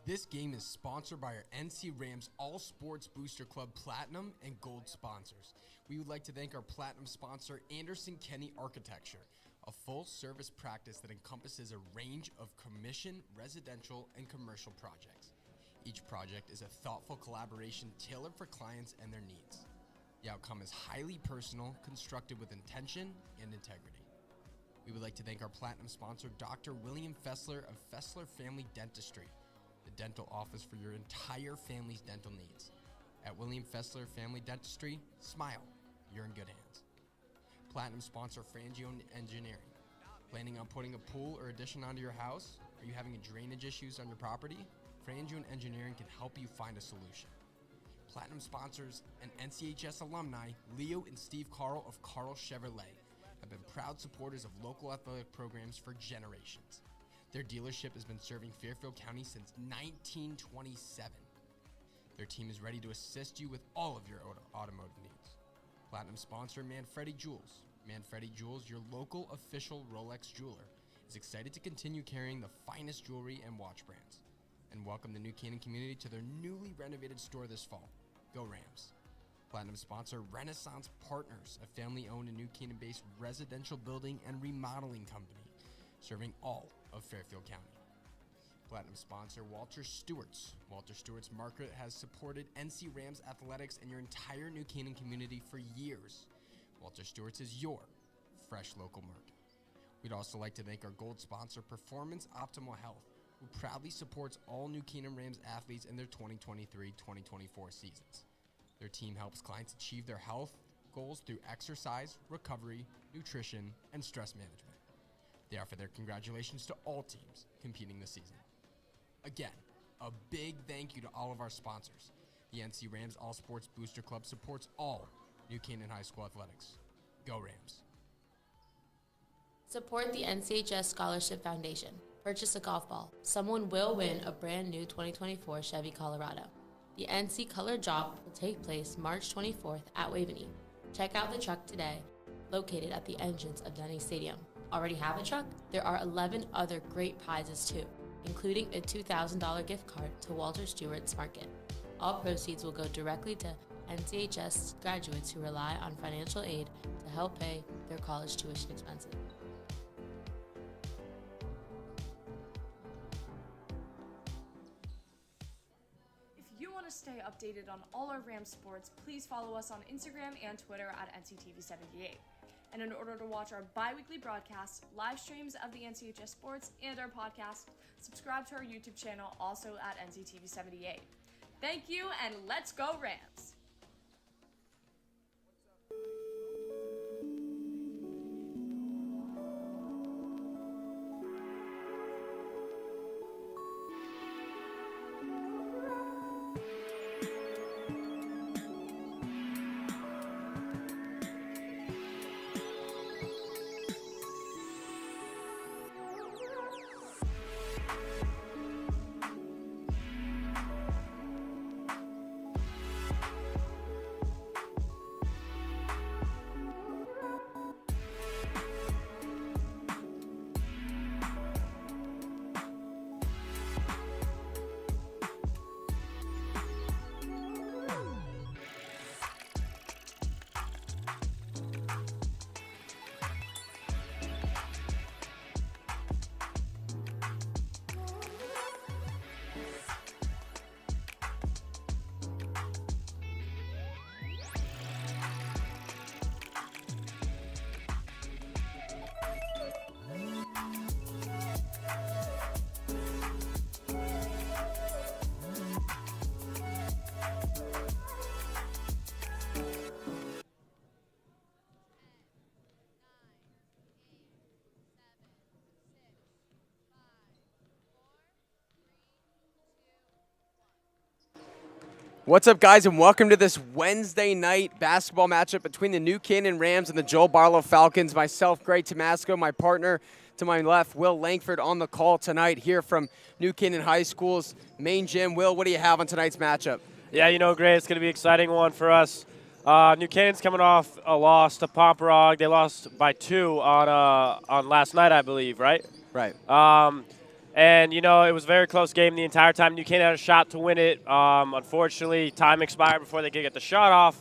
This game is sponsored by our NC Rams All Sports Booster Club Platinum and Gold sponsors. We would like to thank our Platinum sponsor, Anderson Kenny Architecture, a full-service practice that encompasses a range of commission, residential, and commercial projects. Each project is a thoughtful collaboration tailored for clients and their needs. The outcome is highly personal, constructed with intention and integrity. We would like to thank our Platinum sponsor, Dr. William Fessler of Fessler Family Dentistry, the dental office for your entire family's dental needs. At William Fessler Family Dentistry, smile, you're in good hands. Platinum sponsor, Frangio Engineering. Planning on putting a pool or addition onto your house? Are you having drainage issues on your property? Frangio Engineering can help you find a solution. Platinum sponsors and NCHS alumni, Leo and Steve Carl of Carl Chevrolet, have been proud supporters of local athletic programs for generations. Their dealership has been serving Fairfield County since 1927. Their team is ready to assist you with all of your automotive needs. Platinum sponsor Manfredi Jewels. Manfredi Jewels, your local official Rolex jeweler, is excited to continue carrying the finest jewelry and watch brands, and welcome the New Canaan community to their newly renovated store this fall. Go Rams. Platinum sponsor Renaissance Partners, a family-owned and New Canaan-based residential building and remodeling company, serving all of Fairfield County. Platinum sponsor Walter Stewart's. Walter Stewart's Market has supported NC Rams athletics and your entire New Canaan community for years. Walter Stewart's is your fresh local market. We'd also like to thank our gold sponsor, Performance Optimal Health, who proudly supports all New Canaan Rams athletes in their 2023-2024 seasons. Their team helps clients achieve their health, goals through exercise, recovery, nutrition, and stress management. They offer their congratulations to all teams competing this season. Again, a big thank you to all of our sponsors. The NC Rams All Sports Booster Club supports all New Canaan High School athletics. Go Rams. Support the NCHS Scholarship Foundation. Purchase a golf ball. Someone will win a brand new 2024 Chevy Colorado. The NC Color Drop will take place March 24th at Waveney. Check out the truck today, located at the entrance of Denny Stadium. Already have a truck? There are 11 other great prizes too, including a $2,000 gift card to Walter Stewart's Market. All proceeds will go directly to NCHS graduates who rely on financial aid to help pay their college tuition expenses. If you want to stay updated on all our Rams sports, please follow us on Instagram and Twitter at NCTV78. And in order to watch our bi-weekly broadcasts, live streams of the NCHS sports, and our podcast, subscribe to our YouTube channel, also at NCTV78. Thank you, and let's go Rams! What's up, guys, and welcome to this Wednesday night basketball matchup between the New Canaan Rams and the Joel Barlow Falcons. Myself, Greg Tomasco, my partner to my left, Will Langford, on the call tonight here from New Canaan High School's main gym. Will, what do you have on tonight's matchup? Yeah, you know, Greg, it's going to be an exciting one for us. New Canaan's coming off a loss to Pomperog. They lost by 2 on last night, I believe, right? Right. And, you know, it was a very close game the entire time. New Canaan had a shot to win it. Unfortunately, time expired before they could get the shot off.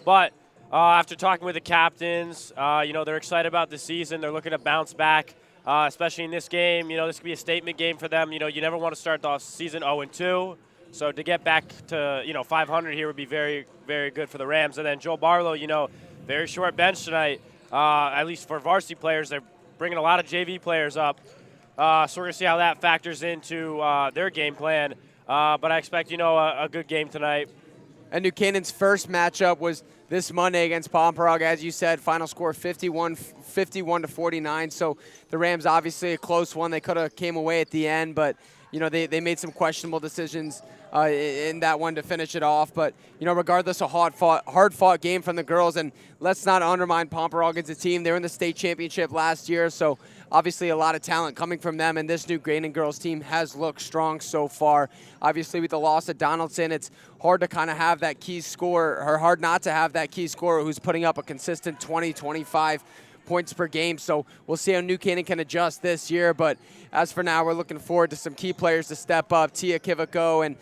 But after talking with the captains, you know, they're excited about the season. They're looking to bounce back, especially in this game. You know, this could be a statement game for them. You know, you never want to start the season 0-2. So to get back to, you know, 500 here would be very, very good for the Rams. And then Joel Barlow, you know, very short bench tonight, at least for varsity players. They're bringing a lot of JV players up. So we're going to see how that factors into their game plan. But I expect, you know, a good game tonight. And New Canaan's first matchup was this Monday against Pomperog. As you said, final score 51-49. So the Rams, obviously a close one. They could have came away at the end, but, you know, they made some questionable decisions in that one to finish it off. But, you know, regardless, a hard-fought game from the girls. And let's not undermine Pomperog as a team. They were in the state championship last year, so obviously a lot of talent coming from them, and this New Canaan girls team has looked strong so far. Obviously, with the loss of Donaldson, it's hard to kind of have that key scorer, or hard not to have that key scorer who's putting up a consistent 20, 25 points per game. So we'll see how New Canaan can adjust this year. But as for now, we're looking forward to some key players to step up. Tia Kivico and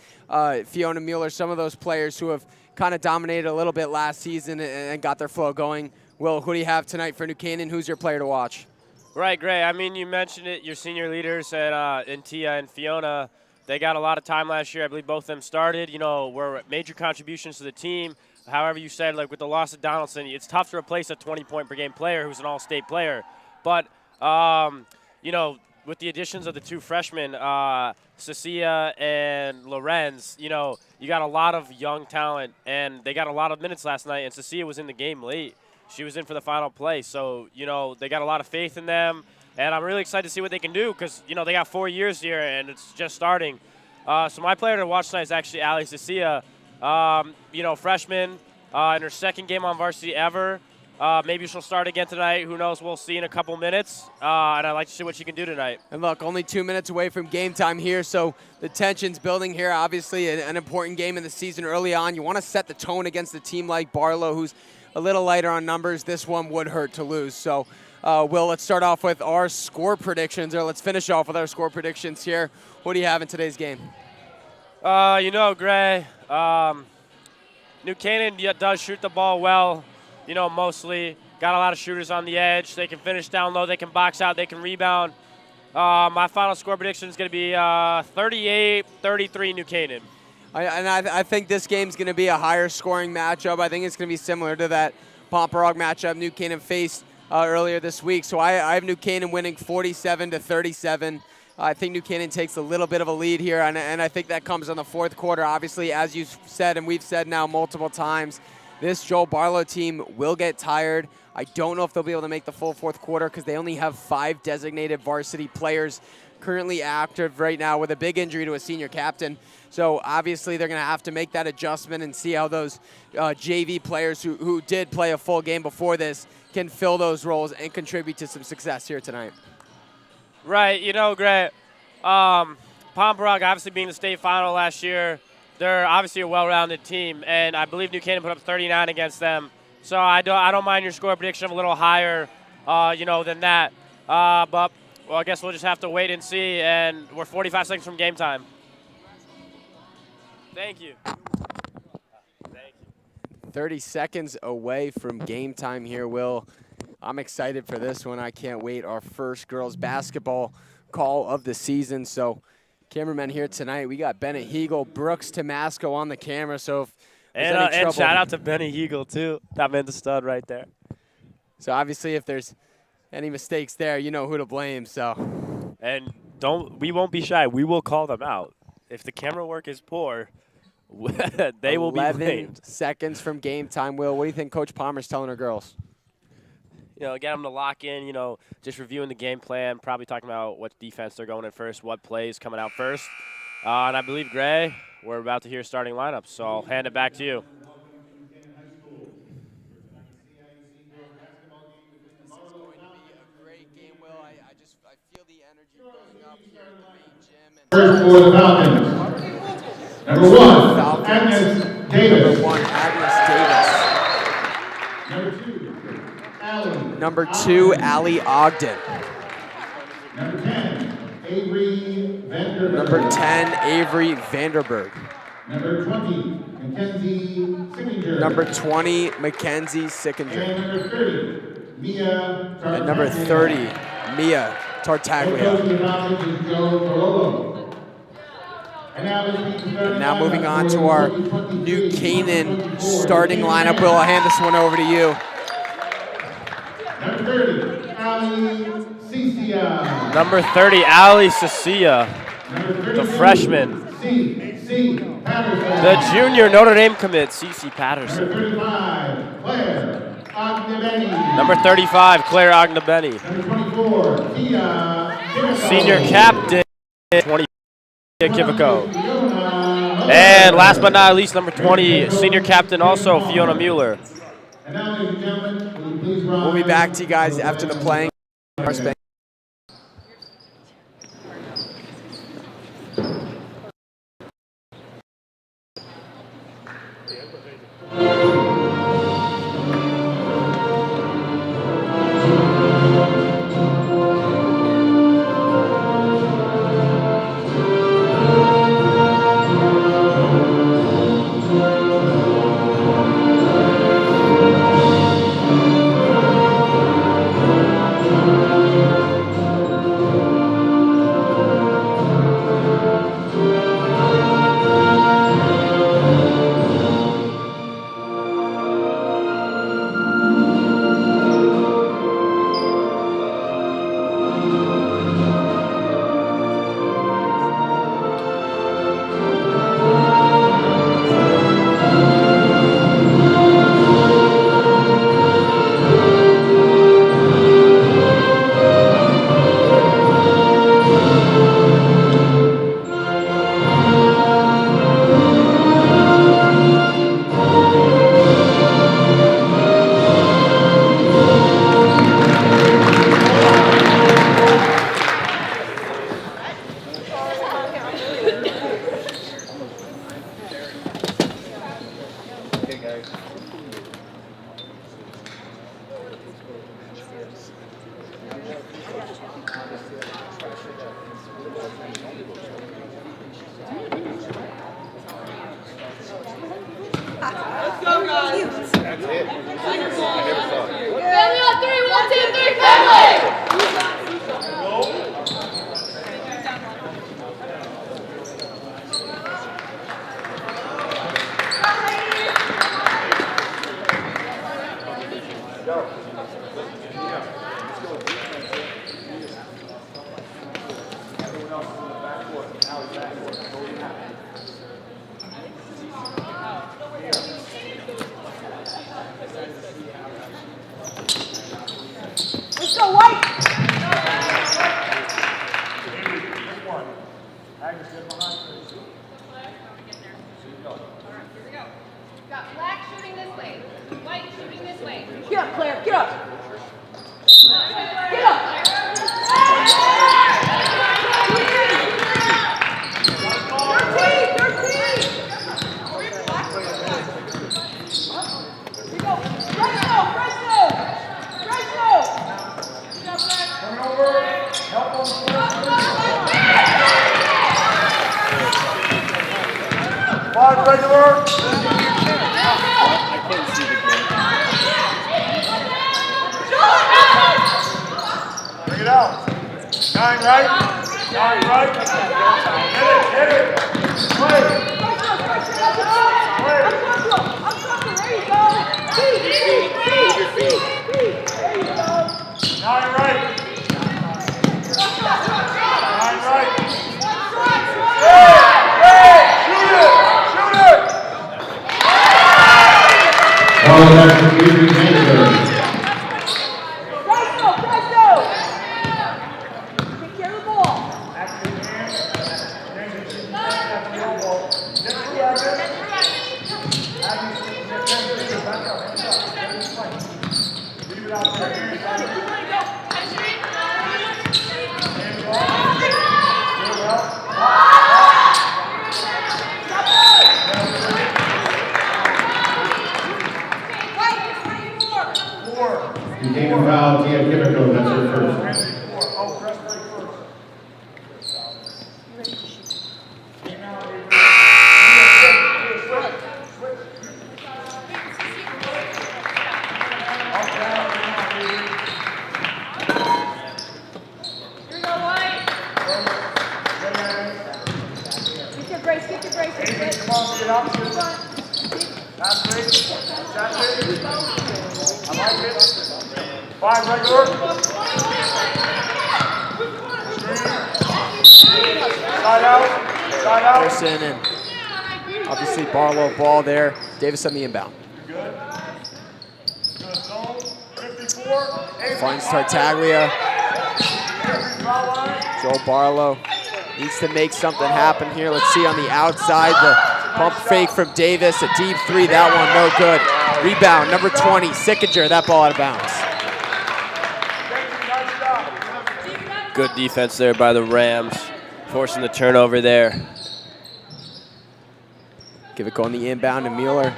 Fiona Mueller, some of those players who have kind of dominated a little bit last season and got their flow going. Will, who do you have tonight for New Canaan? Who's your player to watch? Right, Gray. I mean, you mentioned it. Your senior leaders in Tia and Fiona, they got a lot of time last year. I believe both of them started. You know, were major contributions to the team. However, you said, like with the loss of Donaldson, it's tough to replace a 20-point-per-game player who's an all-state player. But, you know, with the additions of the two freshmen, Cecilia and Lorenz, you know, you got a lot of young talent, and they got a lot of minutes last night, and Cecilia was in the game late. She was in for the final play. So, you know, they got a lot of faith in them, and I'm really excited to see what they can do because, you know, they got 4 years here, and it's just starting. So my player to watch tonight is actually Ali Cecilia, you know, freshman in her second game on varsity ever. Maybe she'll start again tonight. Who knows? We'll see in a couple minutes. And I'd like to see what she can do tonight. And look, only 2 minutes away from game time here, so the tension's building here. Obviously, an important game in the season early on. You want to set the tone against a team like Barlow, who's a little lighter on numbers. This one would hurt to lose. So, Will, let's start off with our score predictions, or let's finish off with our score predictions here. What do you have in today's game? You know, Gray, New Canaan does shoot the ball well. You know, mostly got a lot of shooters on the edge. They can finish down low. They can box out. They can rebound. My final score prediction is going to be 38-33 New Canaan. I think this game's going to be a higher scoring matchup. I think it's going to be similar to that Pomperaug matchup New Canaan faced earlier this week. So I have New Canaan winning 47-37. I think New Canaan takes a little bit of a lead here, and I think that comes in the fourth quarter. Obviously, as you've said and we've said now multiple times, this Joel Barlow team will get tired. I don't know if they'll be able to make the full fourth quarter because they only have 5 designated varsity players currently active right now with a big injury to a senior captain. So obviously they're going to have to make that adjustment and see how those JV players who did play a full game before this can fill those roles and contribute to some success here tonight. Right. You know, Grant, Pomperaug obviously being the state final last year, they're obviously a well-rounded team, and I believe New Canaan put up 39 against them. So I don't mind your score prediction a little higher, you know, than that. But well, I guess we'll just have to wait and see. And we're 45 seconds from game time. Thank you. Thank you. 30 seconds away from game time here, Will. I'm excited for this one. I can't wait. Our first girls basketball call of the season. So cameramen here tonight, we got Bennett Hegel, Brooks Tomasco on the camera. So if there's any trouble, and shout out to Benny Hegel too. That man's a stud right there. So obviously if there's any mistakes there, you know who to blame. So and we won't be shy. We will call them out. If the camera work is poor, they will be blamed. 11 seconds from game time, Will. What do you think Coach Palmer's telling her girls? You know, get them to lock in, you know, just reviewing the game plan, probably talking about what defense they're going in first, what plays coming out first. And I believe, Gray, we're about to hear starting lineups, so I'll hand it back to you. This is going to be a great game, Will. I feel the energy building up here in the main gym. First for the Falcons. Number 1, Agnes Davis. Number 1, Agnes Number 2, Allie. Number 2, Allie Ogden. Number 10, Avery Vanderberg. Number 10, Avery Vanderberg. Number 20, Mackenzie Sickinger. Number 20, Mackenzie Sickinger. And number 30, Mia Tartaglia. And number 30, Mia Tartaglia. And now moving on to our New Canaan starting lineup. Will, I'll hand this one over to you. Number 30, Ali Cecilia. Number 30, Ali Cecilia, the freshman. The junior Notre Dame commit, Cece Patterson. Number 35, Claire Agnabeni. Number 34, Claire Agnabeni. Number 24, Tia. Senior captain, 20, Kivico. And last but not least, number 20, senior captain also, Fiona Mueller. And now, ladies and gentlemen, will you please rise? We'll be back to you guys after the playing. Family on three, 1, 2, 3, family! Let's go, White! Got black shooting this way, white shooting this way. Get up, Claire, get up! Get up! 13! Five regular. Bring it out. 9 right. 9 right. Hit it. Play. There you go. 9 right. 9 right. Take care of the ball. You take a foul, Tia Kimiko, that's her first. Five regular. Side out. Side out. Anderson and obviously Barlow ball there. Davis on the inbound. Finds Tartaglia. Joel Barlow needs to make something happen here. Let's see on the outside, the pump fake from Davis, a deep three, that one no good. Rebound, number 20, Sickinger, that ball out of bounds. Good defense there by the Rams, forcing the turnover there. Give it going the inbound to Mueller.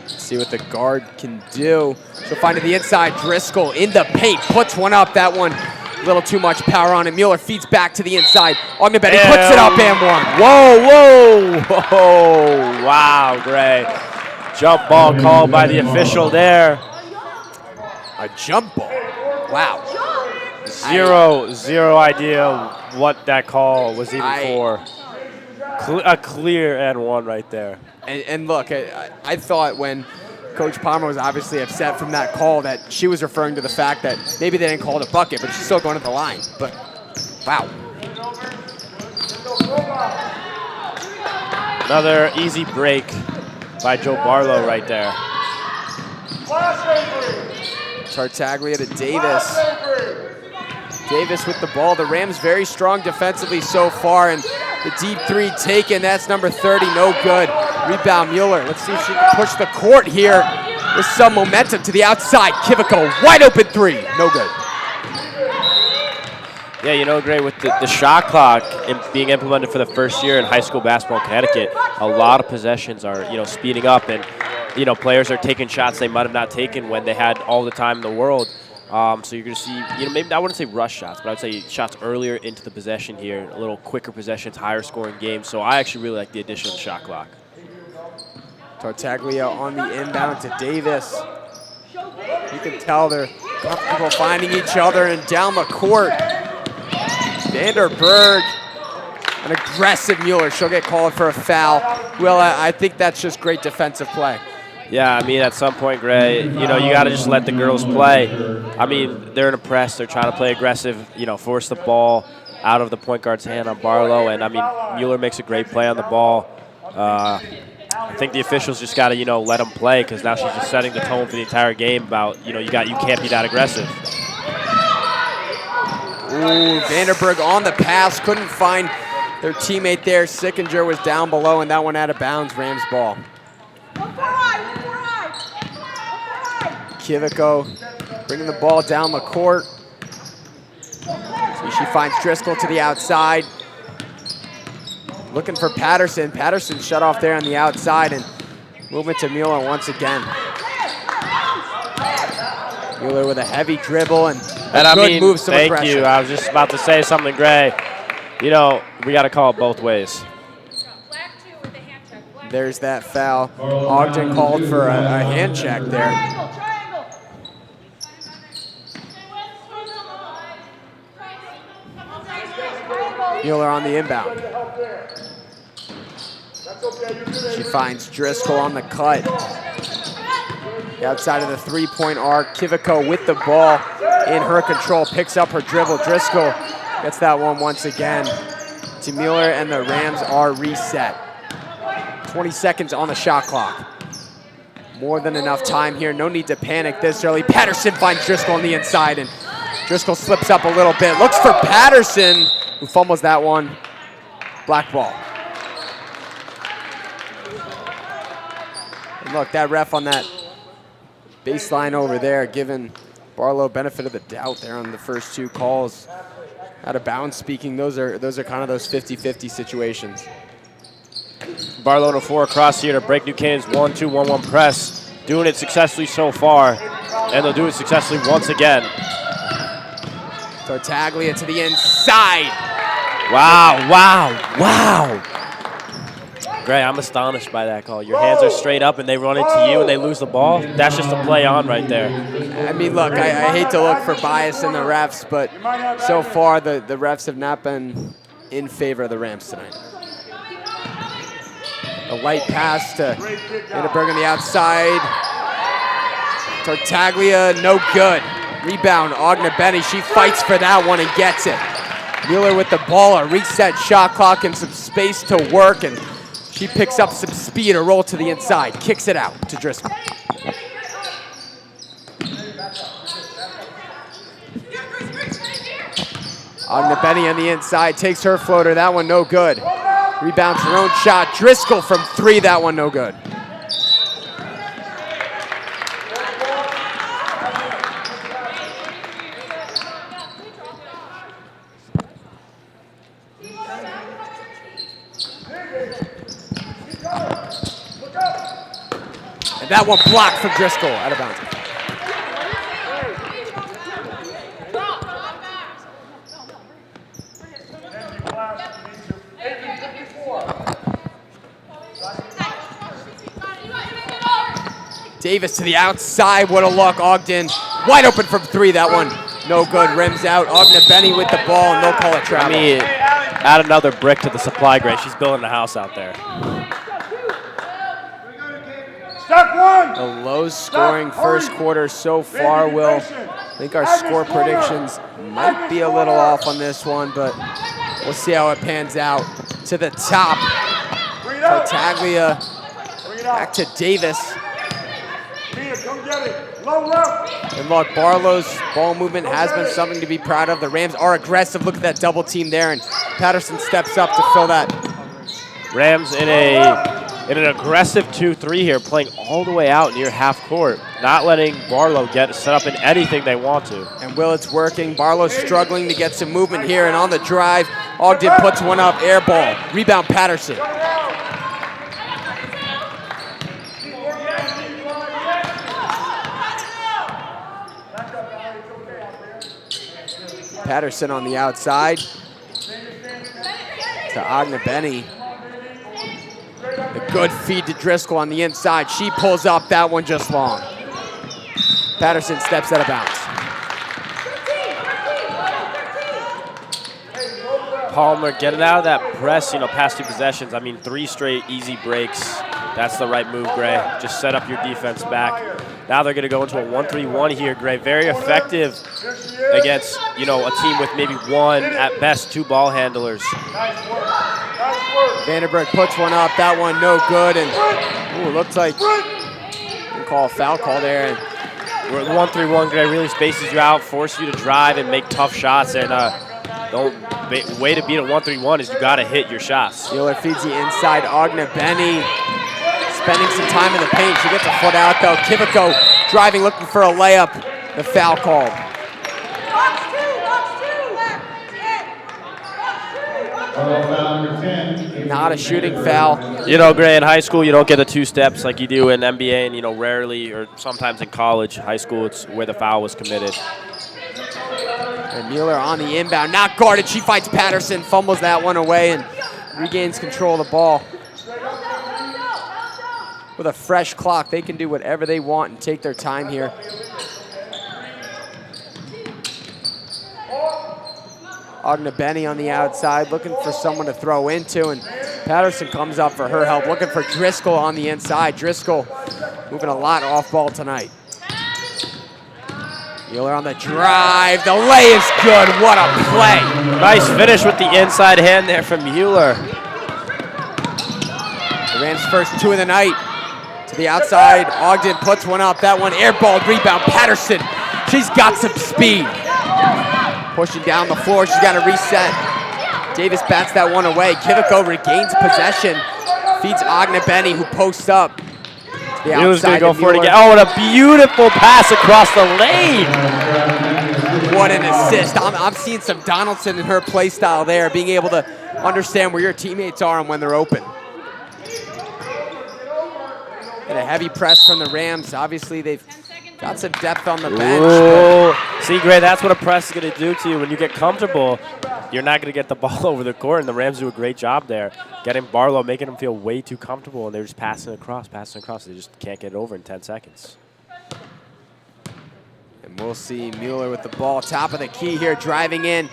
See what the guard can do. She'll find it the inside. Driscoll in the paint, puts one up. That one, a little too much power on it. Mueller feeds back to the inside. Ogdenbetti puts it up and one. Whoa, whoa, whoa. Wow, great. Jump ball called by the official there. A jump ball. Wow. Zero idea what that call was even for. A clear and one right there. And look, I thought when Coach Palmer was obviously upset from that call that she was referring to the fact that maybe they didn't call it a bucket, but she's still going to the line. But, wow. Another easy break by Joe Barlow right there. Tartaglia to Davis. Davis with the ball. The Rams very strong defensively so far, and the deep three taken. That's number 30, no good. Rebound Mueller. Let's see if she can push the court here with some momentum to the outside. Kiviko, wide open three, no good. Yeah, you know, Gray, with the shot clock being implemented for the first year in high school basketball in Connecticut, a lot of possessions are, you know, speeding up, and, you know, players are taking shots they might have not taken when they had all the time in the world. So you're going to see, you know, maybe I wouldn't say rush shots, but I would say shots earlier into the possession here, a little quicker possessions, higher scoring games. So I actually really like the addition of the shot clock. Tartaglia on the inbound to Davis. You can tell they're comfortable finding each other and down the court. Vanderberg, an aggressive Mueller. She'll get called for a foul. Well, I think that's just great defensive play. Yeah, I mean, at some point, Gray, you know, you got to just let the girls play. I mean, they're in a press. They're trying to play aggressive, you know, force the ball out of the point guard's hand on Barlow. And, I mean, Mueller makes a great play on the ball. I think the officials just got to, you know, let them play, because now she's just setting the tone for the entire game about, you know, you can't be that aggressive. Ooh, Vanderberg on the pass, couldn't find their teammate there. Sickinger was down below, and that one out of bounds, Rams ball. Kiviko bringing the ball down the court. See, she finds Driscoll to the outside. Looking for Patterson. Patterson shut off there on the outside, and movement to Mueller once again. Mueller with a heavy dribble and a good move, some aggression. Thank you. I was just about to say something, Gray. You know, we got to call it both ways. There's that foul. Ogden called for a hand check there. Mueller on the inbound. She finds Driscoll on the cut. The outside of the three-point arc. Kiviko with the ball in her control, picks up her dribble. Driscoll gets that one once again to Mueller, and the Rams are reset. 20 seconds on the shot clock. More than enough time here. No need to panic this early. Patterson finds Driscoll on the inside, and Driscoll slips up a little bit. Looks for Patterson, who fumbles that one. Black ball. And look, that ref on that baseline over there, giving Barlow benefit of the doubt there on the first two calls. Out of bounds speaking, those are kind of those 50-50 situations. Barlow to 4 across here to break New Canaan's 1-2-1-1 press. Doing it successfully so far, and they'll do it successfully once again. Tartaglia to the inside. Wow. Gray, I'm astonished by that call. Your hands are straight up and they run into you and they lose the ball. That's just a play on right there. I mean, look, I hate to look for bias in the refs, but so far the refs have not been in favor of the Rams tonight. A light pass to Vanderberg on the outside. Tartaglia, no good. Rebound, Benny. She fights for that one and gets it. Mueller with the ball, a reset shot clock and some space to work, and she picks up some speed, a roll to the inside, kicks it out to Driscoll. Benny on the inside, takes her floater, that one no good. Rebounds her own shot, Driscoll from 3, that one no good. And that one blocked from Driscoll, out of bounds. Davis to the outside, what a look, Ogden. Wide open from 3, that one no good, rims out. Benny with the ball, and they'll call it travel. I mean, add another brick to the supply grade. She's building the house out there. A low-scoring first quarter so far, Will. I think our score predictions might be a little off on this one, but we'll see how it pans out. To the top, Tartaglia back to Davis. And look, Barlow's ball movement has been something to be proud of. The Rams are aggressive. Look at that double team there, and Patterson steps up to fill that. Rams in a in an aggressive 2-3 here, playing all the way out near half court, not letting Barlow get set up in anything they want to. And it's working. Barlow's struggling to get some movement here, and on the drive, Ogden puts one up, air ball. Rebound Patterson. Patterson on the outside to Agnebenny. The good feed to Driscoll on the inside. She pulls up that one just long. Patterson steps out of bounds. Palmer getting out of that press, past 2 possessions. I mean, 3 straight easy breaks. That's the right move, Gray. Just set up your defense back. Now they're going to go into a 1-3-1 here, Gray. Very effective against, a team with maybe 1, at best, 2 ball handlers. Vandenberg puts one up. That one no good. And looks like we'll call a foul call there. And 1-3-1, Gray, really spaces you out, forces you to drive and make tough shots. And the way to beat a 1-3-1 is you got to hit your shots. Mueller feeds the inside. Agnebenny spending some time in the paint. She gets a foot out, though. Kiviko driving, looking for a layup. The foul called. Not a shooting foul. Gray, in high school, you don't get the 2 steps like you do in NBA and, rarely or sometimes in college. High school, it's where the foul was committed. And Mueller on the inbound, not guarded. She fights Patterson, fumbles that one away, and regains control of the ball. With a fresh clock, they can do whatever they want and take their time here. Agnebenny on the outside, looking for someone to throw into, and Patterson comes up for her help, looking for Driscoll on the inside. Driscoll moving a lot off ball tonight. Mueller on the drive, the lay is good, what a play. Nice finish with the inside hand there from Mueller. The Rams' first 2 of the night. To the outside, Ogden puts one up, that one airballed, rebound, Patterson. She's got some speed. Pushing down the floor, she's got to reset. Davis bats that one away. Kiviko regains possession. Feeds Agnebenny, who posts up. The Mueller's outside going to go for it again. Oh, what a beautiful pass across the lane. What an assist. I'm seeing some Donaldson in her play style there, being able to understand where your teammates are and when they're open. And a heavy press from the Rams. Obviously, they've got some depth on the bench. Ooh. See, Gray, that's what a press is going to do to you. When you get comfortable, you're not going to get the ball over the court, and the Rams do a great job there. Getting Barlow, making him feel way too comfortable, and they're just passing across. They just can't get it over in 10 seconds. And we'll see Mueller with the ball, top of the key here, driving in.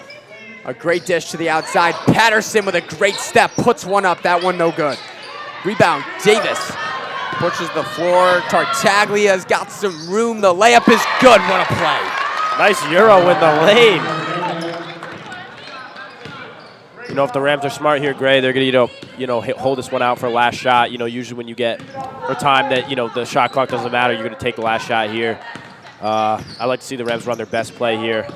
A great dish to the outside. Patterson with a great step, puts one up. That one no good. Rebound, Davis. Pushes the floor. Tartaglia's got some room. The layup is good. What a play. Nice Euro in the lane. If the Rams are smart here, Gray, they're going to, hold this one out for a last shot. Usually when you get a time that, the shot clock doesn't matter, you're going to take the last shot here. I like to see the Rams run their best play here.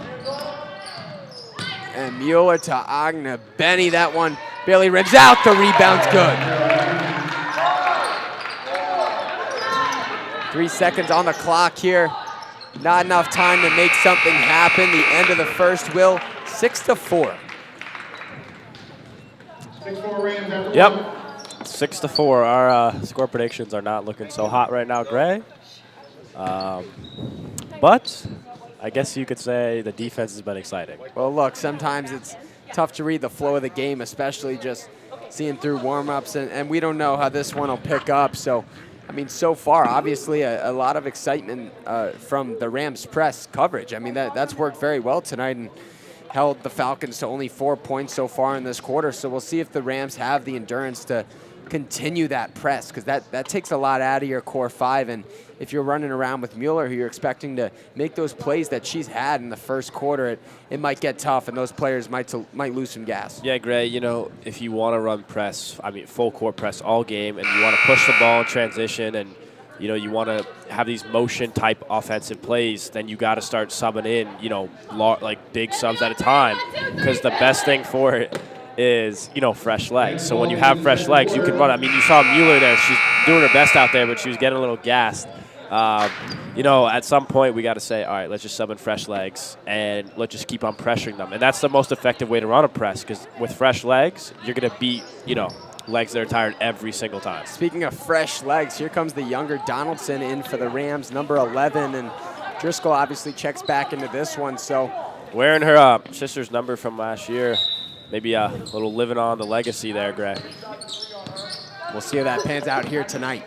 And Mueller to Agnebenny. That one barely rims out. The rebound's good. 3 seconds on the clock here. Not enough time to make something happen. The end of the first will. 6-4. 6-4 Rams. Yep. 6-4. Our score predictions are not looking so hot right now, Gray. But I guess you could say the defense has been exciting. Well, look, sometimes it's tough to read the flow of the game, especially just seeing through warm-ups, and we don't know how this one will pick up. So, I mean, so far, obviously, a lot of excitement from the Rams press coverage. I mean, that's worked very well tonight and held the Falcons to only 4 points so far in this quarter. So we'll see if the Rams have the endurance to continue that press, because that takes a lot out of your core 5. And if you're running around with Mueller, who you're expecting to make those plays that she's had in the first quarter, it might get tough, and those players might lose some gas. Yeah, Gray, if you want to run press, full court press all game, and you want to push the ball in transition, and you want to have these motion type offensive plays, then you got to start subbing in, like big subs at a time, because the best thing for it is, fresh legs. So when you have fresh legs, you can run. I mean, you saw Mueller there. She's doing her best out there, but she was getting a little gassed. At some point we got to say, all right, let's just sub in fresh legs and let's just keep on pressuring them. And that's the most effective way to run a press, because with fresh legs, you're going to beat, legs that are tired every single time. Speaking of fresh legs, here comes the younger Donaldson in for the Rams, number 11, and Driscoll obviously checks back into this one. So wearing her sister's number from last year, maybe a little living on the legacy there, Gray. We'll see how that pans out here tonight.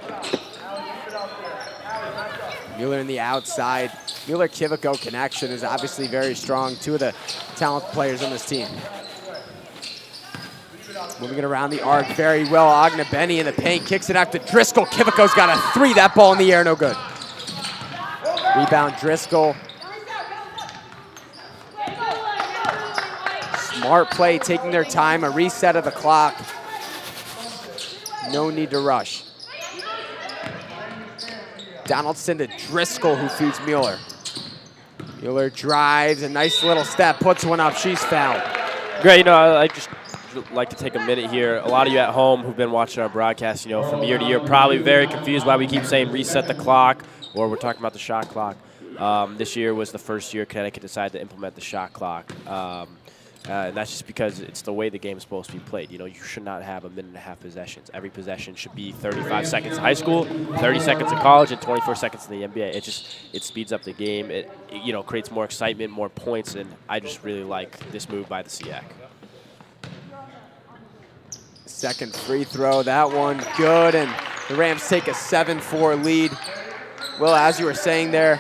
Mueller in the outside. Mueller-Kivico connection is obviously very strong. Two of the talented players on this team. Moving it around the arc very well. Agna Benny in the paint, kicks it out to Driscoll. Kivico's got a three. That ball in the air, no good. Rebound Driscoll. Smart play, taking their time, a reset of the clock. No need to rush. Donaldson to Driscoll, who feeds Mueller. Mueller drives, a nice little step, puts one up, she's fouled. Great, I just like to take a minute here. A lot of you at home who've been watching our broadcast, from year to year, probably very confused why we keep saying reset the clock, or we're talking about the shot clock. This year was the first year Connecticut decided to implement the shot clock. And that's just because it's the way the game is supposed to be played. You should not have a minute and a half possessions. Every possession should be 35 seconds in high school, 30 seconds in college, and 24 seconds in the NBA. It speeds up the game. It creates more excitement, more points, and I just really like this move by the SEAC. Second free throw, that one good, and the Rams take a 7-4 lead. Well, as you were saying there,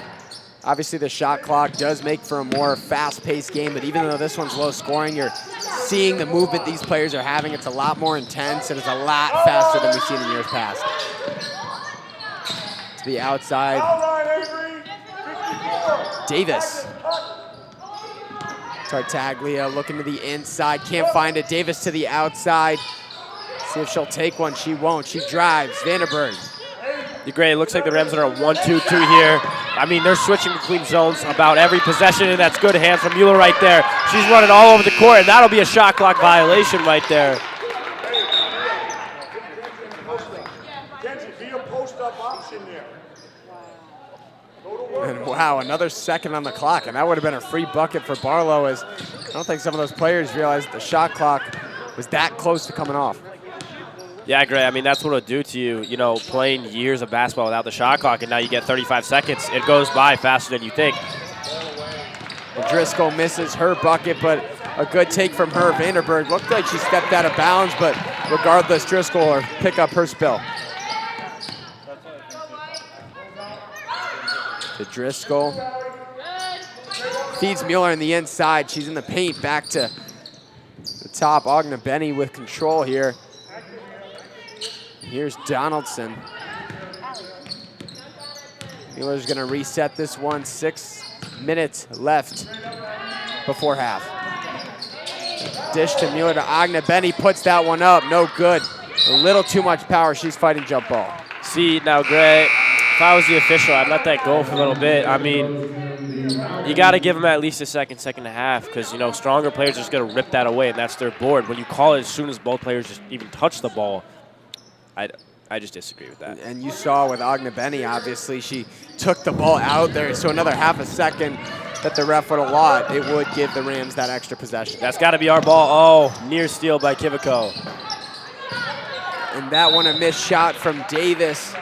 obviously the shot clock does make for a more fast-paced game, but even though this one's low scoring, you're seeing the movement these players are having. It's a lot more intense, and it's a lot faster than we've seen in years past. To the outside. Davis. Tartaglia looking to the inside, can't find it. Davis to the outside. See if she'll take one, she won't. She drives, Vandenberg. Great, it looks like the Rams are a 1-2-2 here. I mean, they're switching between zones about every possession, and that's good hands from Mueller right there. She's running all over the court, and that'll be a shot clock violation right there. And wow, another second on the clock, and that would have been a free bucket for Barlow, as I don't think some of those players realized the shot clock was that close to coming off. Yeah, Gray, I mean, that's what it'll do to you, playing years of basketball without the shot clock, and now you get 35 seconds. It goes by faster than you think. And Driscoll misses her bucket, but a good take from her. Vandenberg looked like she stepped out of bounds, but regardless, Driscoll will pick up her spill. To Driscoll. Feeds Mueller in the inside. She's in the paint, back to the top. Agna Benny with control here. Here's Donaldson. Mueller's gonna reset this one. 6 minutes left before half. Dish to Mueller to Agna Benny, puts that one up, no good. A little too much power, she's fighting jump ball. See, now Gray, if I was the official, I'd let that go for a little bit. I mean, you gotta give them at least a second and a half, because, stronger players are just gonna rip that away, and that's their board. When you call it as soon as both players just even touch the ball, I just disagree with that. And you saw with Agna Benny, obviously, she took the ball out there, so another half a second that the ref would allot, it would give the Rams that extra possession. That's got to be our ball. Oh, near steal by Kivico. And that one a missed shot from Davis.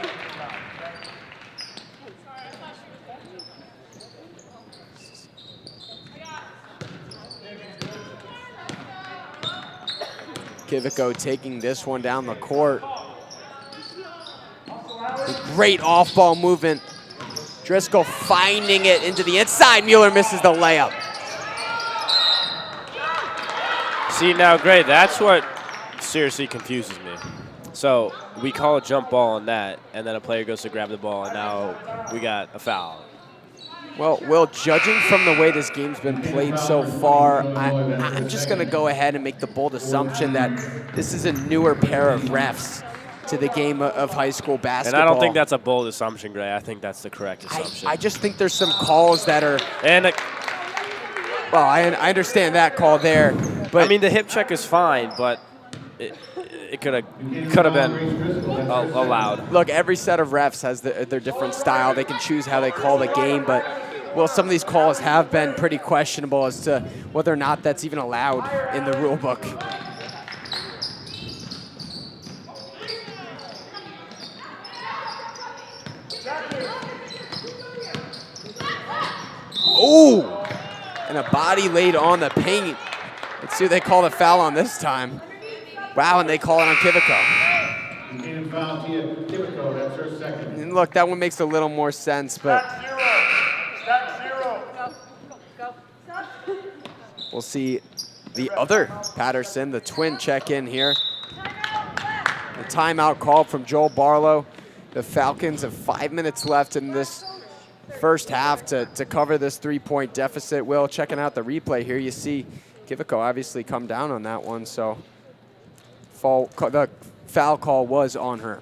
Kivico taking this one down the court. Great off-ball movement. Driscoll finding it into the inside. Mueller misses the layup. See, now, Gray, that's what seriously confuses me. So we call a jump ball on that, and then a player goes to grab the ball, and now we got a foul. Well, Will, judging from the way this game's been played so far, I'm just going to go ahead and make the bold assumption that this is a newer pair of refs to the game of high school basketball. And I don't think that's a bold assumption, Gray. I think that's the correct assumption. I just think there's some calls that are... And well, I understand that call there, But I mean, the hip check is fine, but it could have been allowed. look, every set of refs has their different style. They can choose how they call the game, but well, some of these calls have been pretty questionable as to whether or not that's even allowed in the rule book. Ooh! And a body laid on the paint. Let's see what they call the foul on this time. Wow, and they call it on Kivico. Canaan foul, Kivico, that's her second. And look, that one makes a little more sense, but Stack zero. we'll see the other Patterson, the twin, check in here. A timeout called from Joel Barlow. The Falcons have 5 minutes left in this first half to cover this 3-point deficit. Will, checking out the replay here, you see Kivico obviously come down on that one, so the foul call was on her.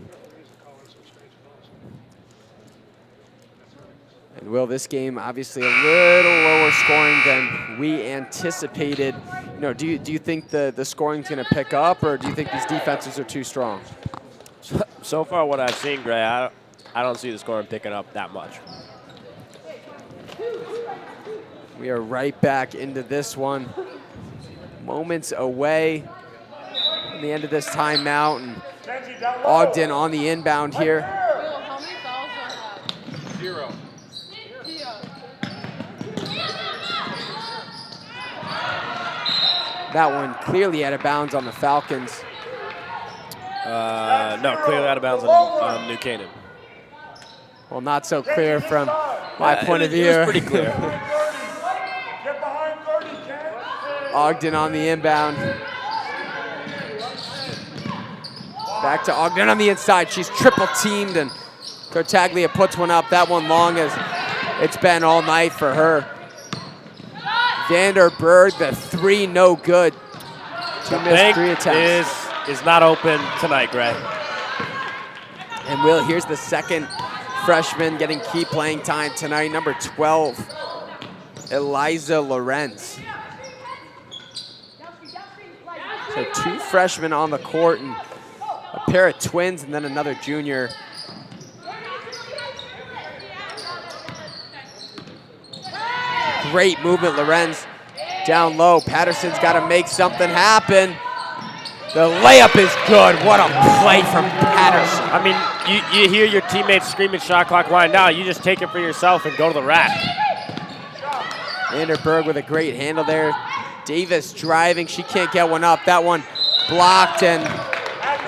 And Will, this game obviously a little lower scoring than we anticipated. You know, do you think the scoring's going to pick up, or do you think these defenses are too strong? So far, what I've seen, Gray, I don't see the scoring picking up that much. We are right back into this one. Moments away from the end of this timeout, and Ogden on the inbound here. How many fouls do I have? Zero. That one clearly out of bounds on the Falcons. No, clearly out of bounds on New Canaan. Well, not so clear from my point of view. It was pretty clear. Get behind 30, Ken. Ogden on the inbound. Back to Ogden on the inside. She's triple teamed, and Tartaglia puts one up. That one long as it's been all night for her. Vanderberg, the three, no good. She missed 3 attempts. Is not open tonight, Gray. And Will, here's the second freshman getting key playing time tonight, number 12, Eliza Lorenz. So 2 freshmen on the court and a pair of twins and then another junior. Great movement, Lorenz down low. Patterson's got to make something happen. The layup is good. What a play from Patterson. I mean, you hear your teammates screaming shot clock right now. You just take it for yourself and go to the rack. Vanderberg with a great handle there. Davis driving. She can't get one up. That one blocked, and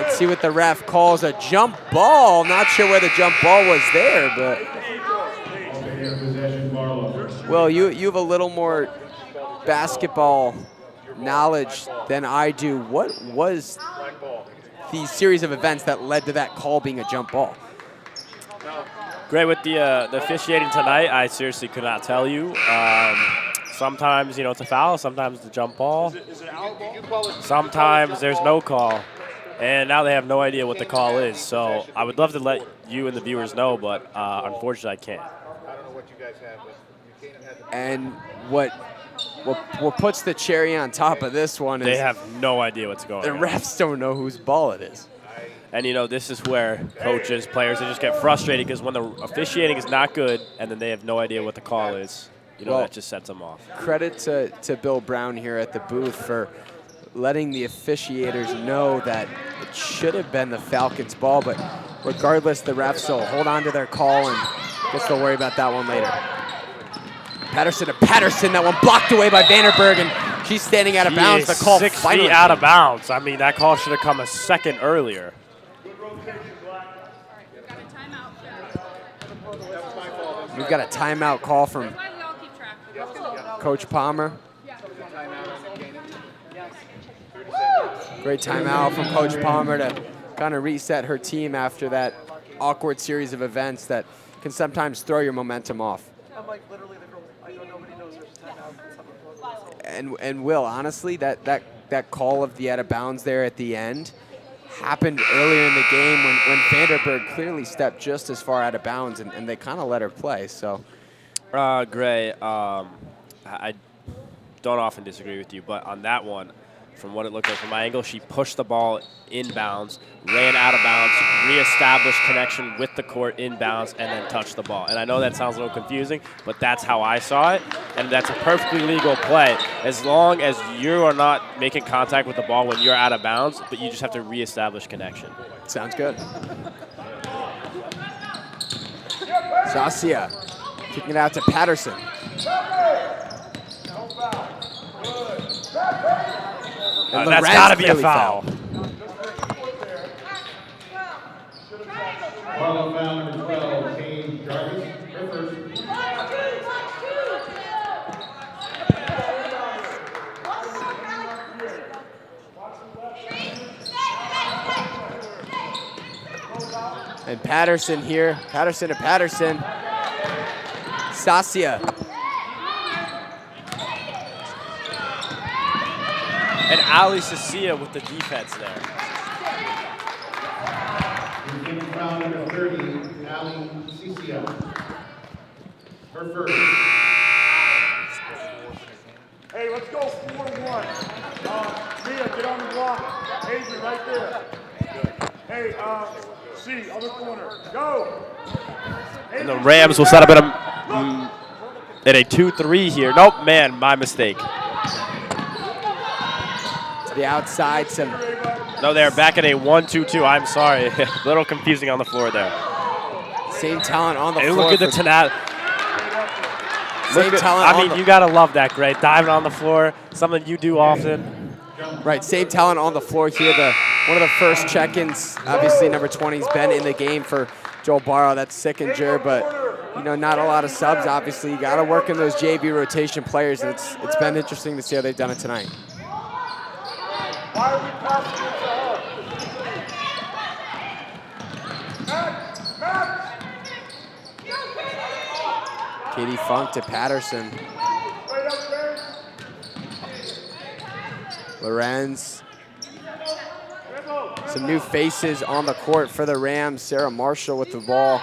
let's see what the ref calls. A jump ball. Not sure where the jump ball was there, but. Well, you have a little more basketball knowledge than I do. What was the series of events that led to that call being a jump ball? Great with the officiating tonight. I seriously could not tell you. Sometimes, it's a foul. Sometimes it's a jump ball. Sometimes there's no call. And now they have no idea what the call is. So I would love to let you and the viewers know, but unfortunately I can't. I don't know what you guys have, but you can't have the. And what puts the cherry on top of this one is they have no idea what's going on. The refs don't know whose ball it is. And, this is where coaches, players, they just get frustrated because when the officiating is not good and then they have no idea what the call is, that just sets them off. Credit to Bill Brown here at the booth for letting the officiators know that it should have been the Falcons' ball, but regardless, the refs will hold on to their call and guess they'll worry about that one later. Patterson to Patterson, that one blocked away by Vanderberg, and she's standing out of bounds. The call 6 finally feet out of bounds. I mean, that call should have come a second earlier. We've got a timeout call from Coach Palmer. Great timeout from Coach Palmer to kind of reset her team after that awkward series of events that can sometimes throw your momentum off. And Will, honestly, that call of the out of bounds there at the end happened earlier in the game when Vanderberg clearly stepped just as far out of bounds, and they kind of let her play. So, Gray, I don't often disagree with you, but on that one, from what it looked like from my angle, she pushed the ball inbounds, ran out of bounds, reestablished connection with the court inbounds, and then touched the ball. And I know that sounds a little confusing, but that's how I saw it, and that's a perfectly legal play as long as you are not making contact with the ball when you're out of bounds, but you just have to reestablish connection. Sounds good. Zacia kicking it out to Patterson. That's got to be a foul. Barlow foul number 12, Kane Jarvis. Her first. And Patterson here. Patterson to Patterson. Zacia. And Ali Sacia with the defense there. Foul number 30, Ali Ciccio. Her first. Hey, let's go 4-1. Mia, get on the block. Avery, right there. Hey, C, other corner. Go. And the Rams will set up at a 2-3 here. Nope, man, my mistake. To the outside, some. No, they're back at a 1-2-2. I'm sorry. A little confusing on the floor there. Same talent on the Hey, floor. look at the tenacity. I mean, you got to love that, Gray. Diving on the floor, something you do often. Right, same talent on the floor here. One of the first check-ins, obviously number 20's been in the game for Joel Barlow. That's Sickinger, but not a lot of subs. Obviously, you got to work in those JV rotation players, and it's been interesting to see how they've done it tonight. Why are we passing it to her? Katie Funk to Patterson. Lorenz. Some new faces on the court for the Rams. Sarah Marshall with the ball.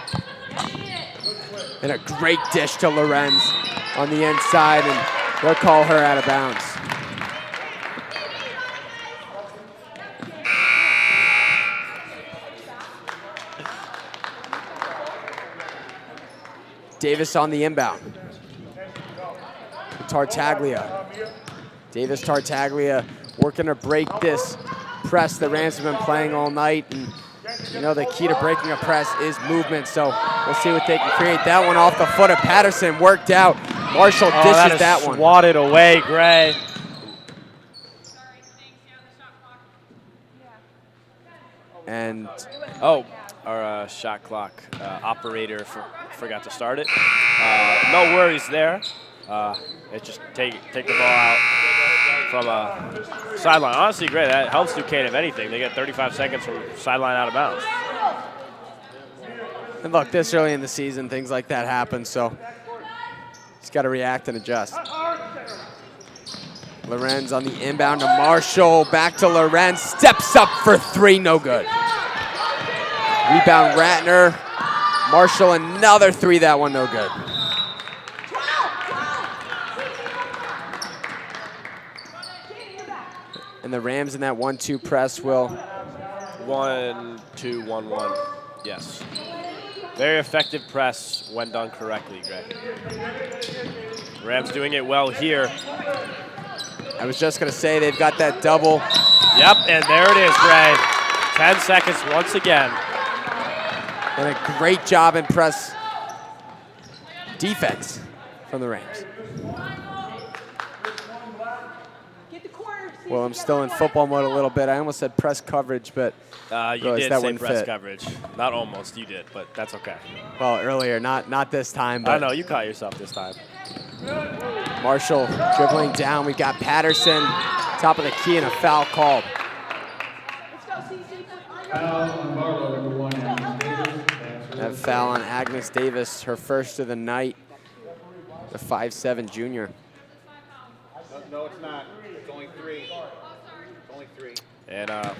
And a great dish to Lorenz on the inside, and they'll call her out of bounds. Davis on the inbound. Tartaglia. Davis Tartaglia working to break this press the Rams have been playing all night. And the key to breaking a press is movement. So we'll see what they can create. That one off the foot of Patterson worked out. Marshall dishes that one. Swatted away, Gray. And our shot clock operator forgot to start it. No worries there. It just take the ball out from a sideline. Honestly, great. That helps Duquesne if anything. They get 35 seconds from sideline out of bounds. And look, this early in the season, things like that happen. So just got to react and adjust. Lorenz on the inbound to Marshall. Back to Lorenz. Steps up for three. No good. Rebound Ratner. Marshall, another three. That one no good. And the Rams in that 1-2 press will. 1-2-1-1. Yes. Very effective press when done correctly, Greg. Rams doing it well here. I was just going to say they've got that double. Yep, and there it is, Gray. 10 seconds once again. And a great job in press defense from the Rams. Well, I'm still in football mode a little bit. I almost said press coverage, but you did say press coverage. Not almost, you did, but that's okay. Well, earlier, not this time. But I know, you caught yourself this time. Marshall dribbling down. We got Patterson, top of the key, and a foul called. Foul on Barlow, number 1, Agnes Davis. That foul on Agnes Davis, her first of the night, the 5'7" junior. No, it's not. It's only 3. It's only 3. And a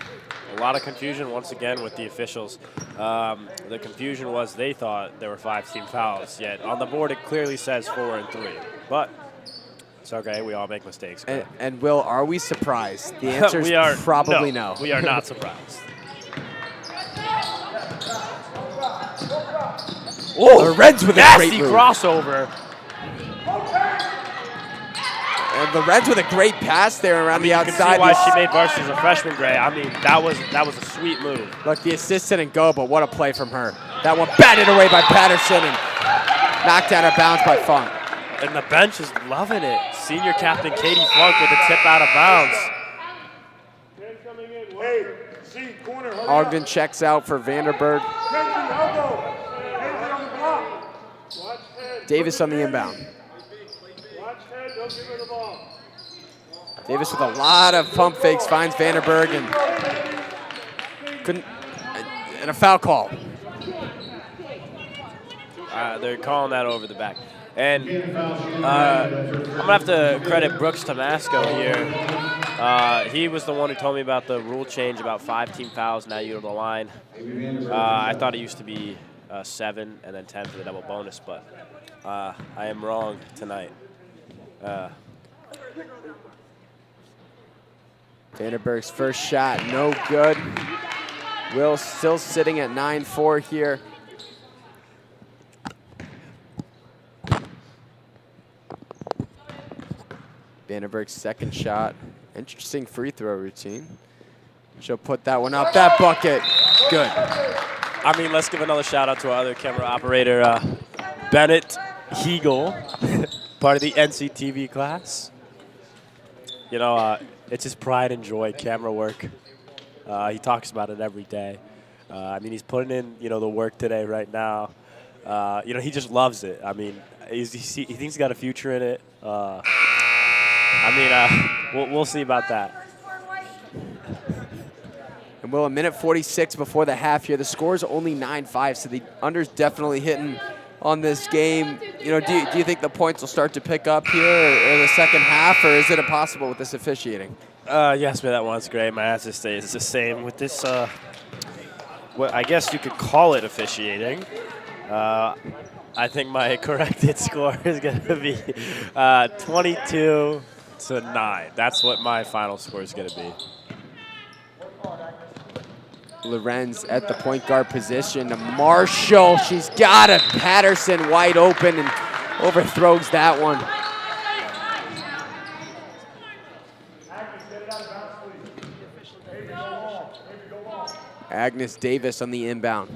lot of confusion once again with the officials. The confusion was they thought there were 5 team fouls, yet on the board it clearly says 4 and 3. But It's okay. We all make mistakes. And Will, are we surprised? The answer is probably no. We are not surprised. Oh, Lorenz with a great nasty move. crossover. And Lorenz with a great pass there around the outside. You can see why she made varsity as a freshman, Gray. I mean, that was a sweet move. Look, the assist didn't go, but what a play from her. That one batted away by Patterson and knocked out of bounds by Funk. And the bench is loving it. Senior captain Katie Funk with a tip out of bounds. Hey, see, corner, hurry Ogden up. checks out for Vanderburg. Kenzie, elbow. Kenzie on the block. Watch head. Davis on the inbound. Watch head, don't give her the ball. Davis with a lot of pump fakes finds Vanderburg and couldn't, and a foul call. They're calling that over the back. And I'm going to have to credit Brooks Tomasco here. He was the one who told me about the rule change about 5 team fouls now you're to the line. I thought it used to be 7 and then 10 for the double bonus, but I am wrong tonight. Vanderburg's first shot, no good. Will still sitting at 9-4 here. Vanderburg's second shot. Interesting free throw routine. She'll put that one up. That bucket, good. I mean, let's give another shout out to our other camera operator, Bennett Hegel, part of the NCTV class. You know, it's his pride and joy, camera work. He talks about it every day. I mean, he's putting in, the work today right now. He just loves it. I mean, he thinks he's got a future in it. We'll see about that. And Will, a minute 46 before the half here. The score is only 9-5, so the under's definitely hitting on this game. Do you think the points will start to pick up here or the second half, or is it impossible with this officiating? You asked me that once, Gray. My answer stays the same with this. Well, I guess you could call it officiating. I think my corrected score is going to be 22-9. That's what my final score is going to be. Lorenz at the point guard position to Marshall. She's got it. Patterson wide open and overthrows that one. Agnes Davis on the inbound.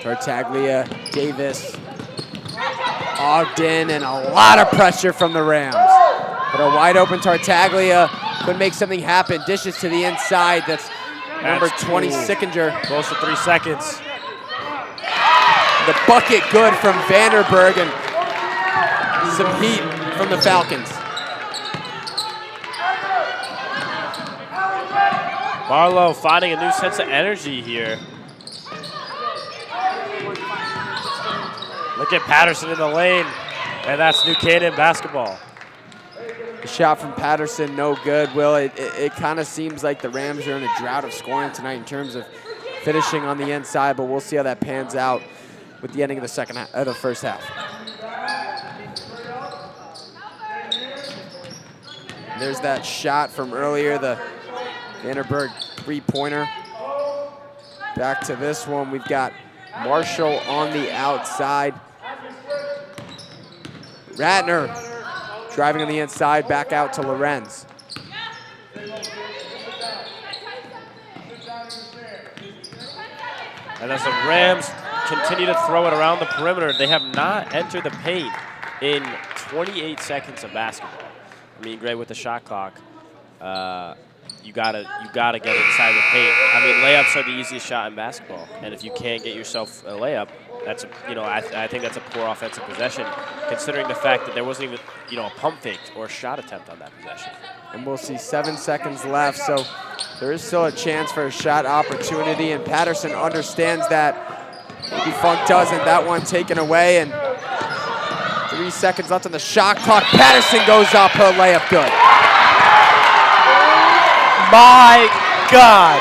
Tartaglia, Davis, Ogden, and a lot of pressure from the Rams. But a wide open Tartaglia could make something happen. Dishes to the inside. That's number 20, Sickinger. Close to 3 seconds. The bucket good from Vanderburg and some heat from the Falcons. Barlow finding a new sense of energy here. Look at Patterson in the lane, and that's New Canaan basketball. The shot from Patterson, no good. Will, it kind of seems like the Rams are in a drought of scoring tonight in terms of finishing on the inside, but we'll see how that pans out with the ending of the first half. And there's that shot from earlier, the Vanderburg three-pointer. Back to this one, we've got Marshall on the outside. Ratner driving on the inside, back out to Lorenz. And as the Rams continue to throw it around the perimeter, they have not entered the paint in 28 seconds of basketball. I mean, Gray, with the shot clock, you gotta get inside the paint. I mean, layups are the easiest shot in basketball, and if you can't get yourself a layup, that's I think that's a poor offensive possession, considering the fact that there wasn't even a pump fake or a shot attempt on that possession. And we'll see 7 seconds left, so there is still a chance for a shot opportunity, and Patterson understands that. Maybe Funk doesn't. That one taken away, and 3 seconds left on the shot clock. Patterson goes up, her layup good. My God,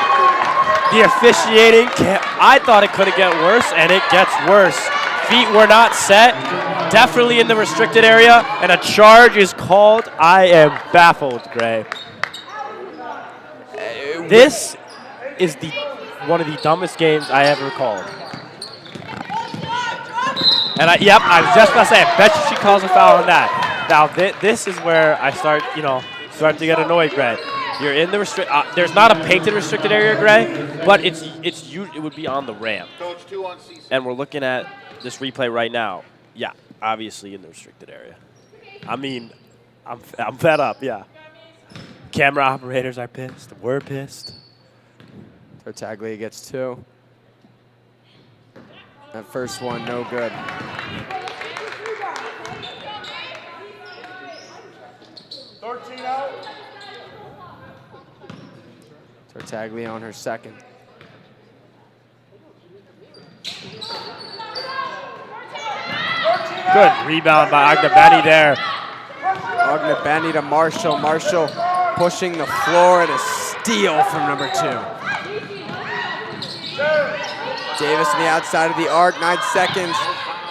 the officiating, I thought it couldn't get worse, and it gets worse. feet were not set. Definitely in the restricted area, and a charge is called. I am baffled, Gray. This is one of the dumbest games I ever called. And I was just gonna say, I bet you she calls a foul on that. Now this is where I start to get annoyed, Gray. You're in the there's not a painted restricted area, Gray, but it would be on the ramp. And we're looking at this replay right now. Yeah, obviously in the restricted area. I mean, I'm fed up. Yeah. Camera operators are pissed. We're pissed. Tartaglia gets 2. That first one, no good. Tartaglia on her second. Good rebound by Agnebenny there. Agnebenny to Marshall. Marshall pushing the floor, and a steal from number 2. Davis on the outside of the arc, 9 seconds.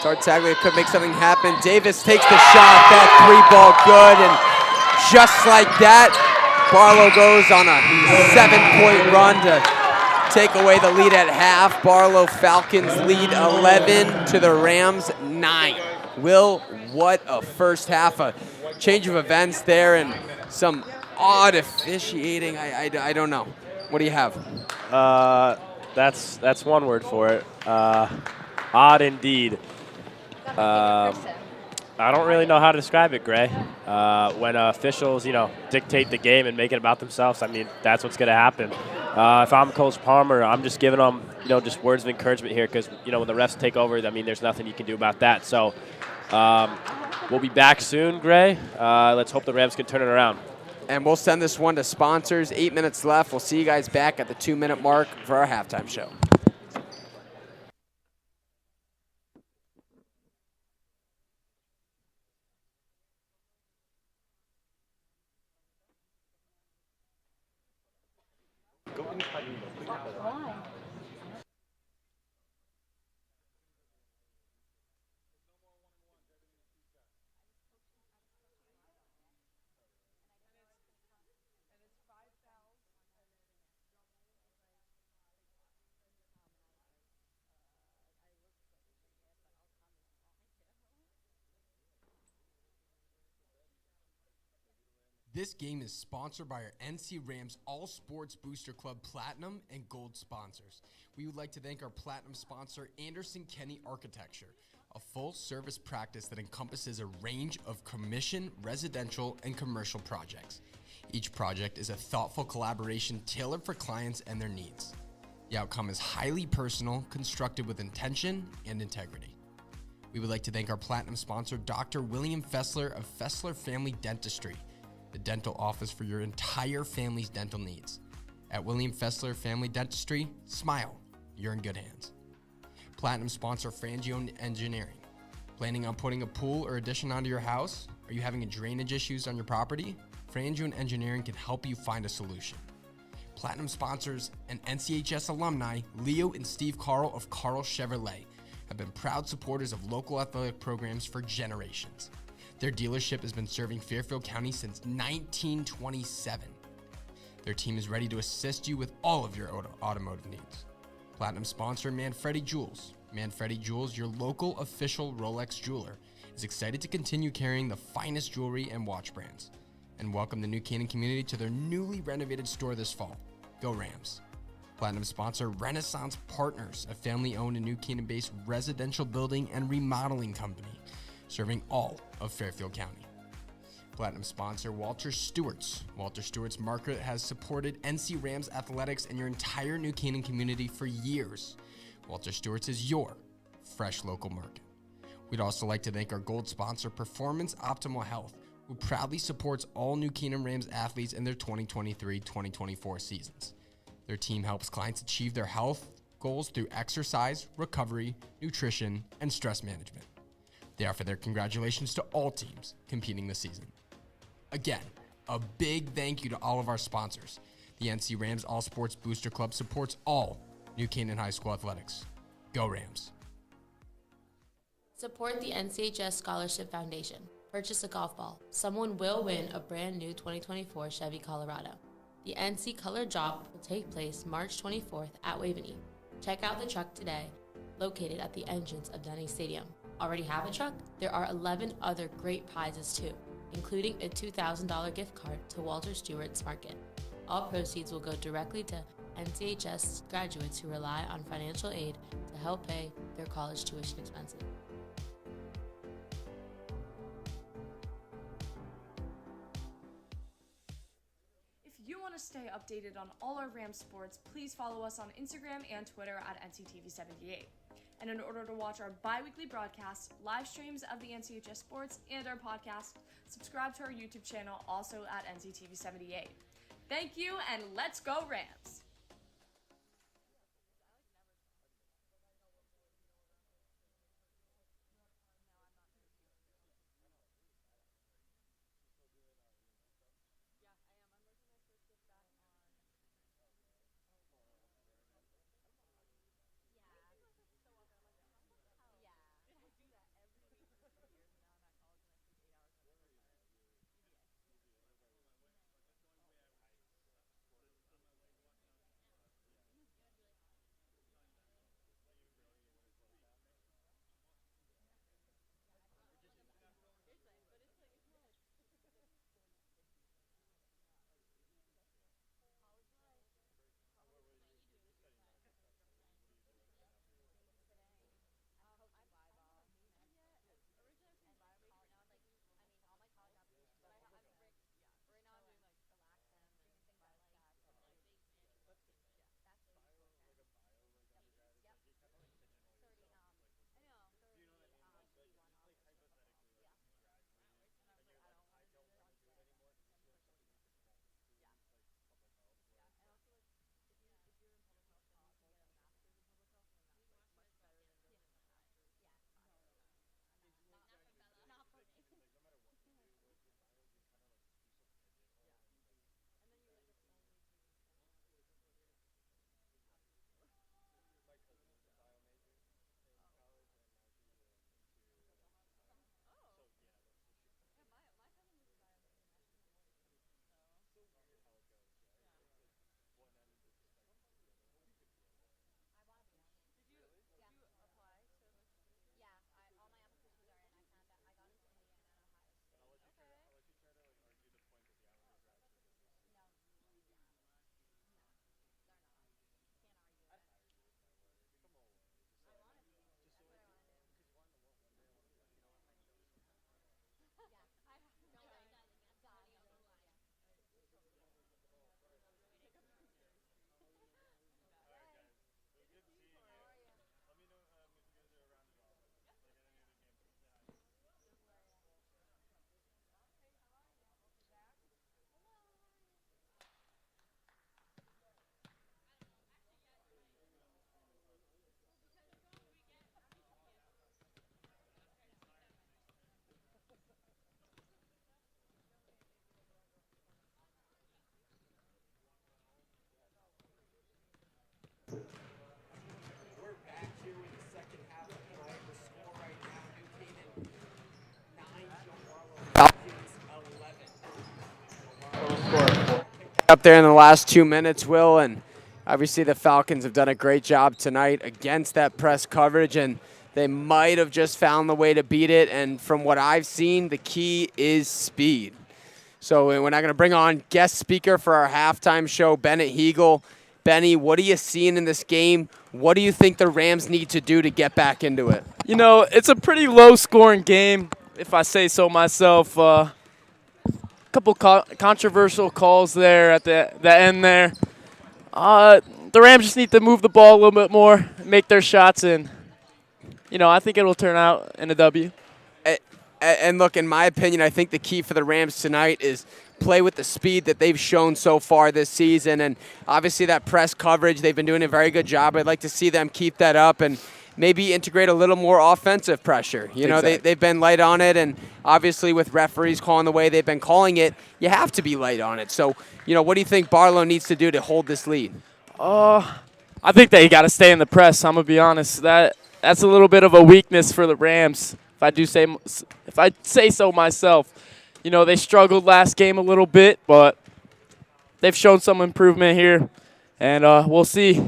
Tartaglia could make something happen. Davis takes the shot, that 3-ball good, and just like that, Barlow goes on a 7-point run to take away the lead at half. Barlow Falcons lead 11 to the Rams 9. Will, what a first half, a change of events there, and some odd officiating. I don't know. What do you have? That's one word for it. Odd indeed. I don't really know how to describe it, Gray. When officials, dictate the game and make it about themselves, I mean, that's what's going to happen. If I'm Coach Palmer, I'm just giving them, just words of encouragement here because, when the refs take over, I mean, there's nothing you can do about that. So we'll be back soon, Gray. Let's hope the Rams can turn it around. And we'll send this one to sponsors. 8 minutes left. We'll see you guys back at the 2-minute mark for our halftime show. This game is sponsored by our NC Rams All Sports Booster Club Platinum and Gold sponsors. We would like to thank our Platinum sponsor, Anderson Kenny Architecture, a full-service practice that encompasses a range of commission, residential, and commercial projects. Each project is a thoughtful collaboration tailored for clients and their needs. The outcome is highly personal, constructed with intention and integrity. We would like to thank our Platinum sponsor, Dr. William Fessler of Fessler Family Dentistry, the dental office for your entire family's dental needs. At William Fessler Family Dentistry, smile, you're in good hands. Platinum sponsor Frangione Engineering. Planning on putting a pool or addition onto your house? Are you having drainage issues on your property? Frangione Engineering can help you find a solution. Platinum sponsors and NCHS alumni Leo and Steve Carl of Carl Chevrolet have been proud supporters of local athletic programs for generations. Their dealership has been serving Fairfield County since 1927. Their team is ready to assist you with all of your automotive needs. Platinum sponsor Manfredi Jewels. Manfredi Jewels, your local official Rolex jeweler, is excited to continue carrying the finest jewelry and watch brands and welcome the New Canaan community to their newly renovated store this fall. Go Rams. Platinum sponsor Renaissance Partners, a family-owned and New Canaan-based residential building and remodeling company serving all of Fairfield County. Platinum sponsor Walter Stewart's. Walter Stewart's market has supported NC Rams athletics and your entire New Canaan community for years. Walter Stewart's is your fresh local market. We'd also like to thank our gold sponsor Performance Optimal Health, who proudly supports all New Canaan Rams athletes in their 2023-2024 seasons. Their team helps clients achieve their health goals through exercise, recovery, nutrition, and stress management. They offer their congratulations to all teams competing this season. Again, a big thank you to all of our sponsors. The NC Rams All Sports Booster Club supports all New Canaan High School athletics. Go Rams. Support the NCHS Scholarship Foundation. Purchase a golf ball. Someone will win a brand new 2024 Chevy Colorado. The NC Color Drop will take place March 24th at Waveney. Check out the truck today, located at the entrance of Denny Stadium. Already have a truck? There are 11 other great prizes too, including a $2,000 gift card to Walter Stewart's Market. All proceeds will go directly to NCHS graduates who rely on financial aid to help pay their college tuition expenses. If you want to stay updated on all our Rams sports, please follow us on Instagram and Twitter at NCTV78. And in order to watch our bi-weekly broadcasts, live streams of the NCHS sports, and our podcast, subscribe to our YouTube channel, also at NCTV78. Thank you, and let's go Rams! Up there in the last 2 minutes, Will, and obviously the Falcons have done a great job tonight against that press coverage, and they might have just found the way to beat it, and from what I've seen, the key is speed. So we're not going to bring on guest speaker for our halftime show, Bennett Hegel. Benny, what are you seeing in this game? What do you think the Rams need to do to get back into it? You know, it's a pretty low-scoring game, if I say so myself. Couple controversial calls there at the end there. The Rams just need to move the ball a little bit more, make their shots, and, you know, I think it'll turn out in a W. And look, in my opinion, I think the key for the Rams tonight is play with the speed that they've shown so far this season. And obviously that press coverage, they've been doing a very good job. I'd like to see them keep that up and maybe integrate a little more offensive pressure. You know, Exactly. they've been light on it, and obviously with referees calling the way they've been calling it, you have to be light on it. So, you know, what do you think Barlow needs to do to hold this lead? I think they got to stay in the press. I'm going to be honest. That that's a little bit of a weakness for the Rams, if I say so myself. You know, they struggled last game a little bit, but they've shown some improvement here, and we'll see.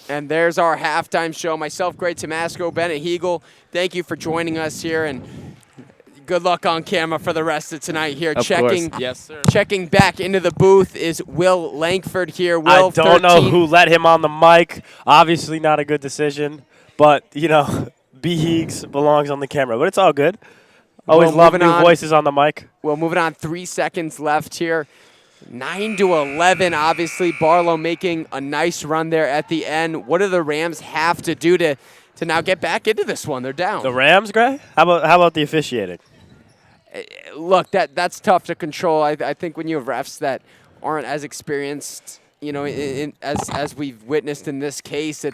And there's our halftime show. Myself, Gray Tomasco, Bennett Hegel, thank you for joining us here, and good luck on camera for the rest of tonight here. Of course. Yes, sir. Checking back into the booth is Will Langford here. Will, I don't know who let him on the mic. Obviously not a good decision, but, you know, B. Heeks belongs on the camera, but it's all good. Always love new voices on the mic. Well, moving on, 3 seconds left here. 9-11, obviously. Barlow making a nice run there at the end. What do the Rams have to do to now get back into this one? They're down. The Rams, Gray? How about the officiating? Look, that's tough to control. I think when you have refs that aren't as experienced, you know, as we've witnessed in this case,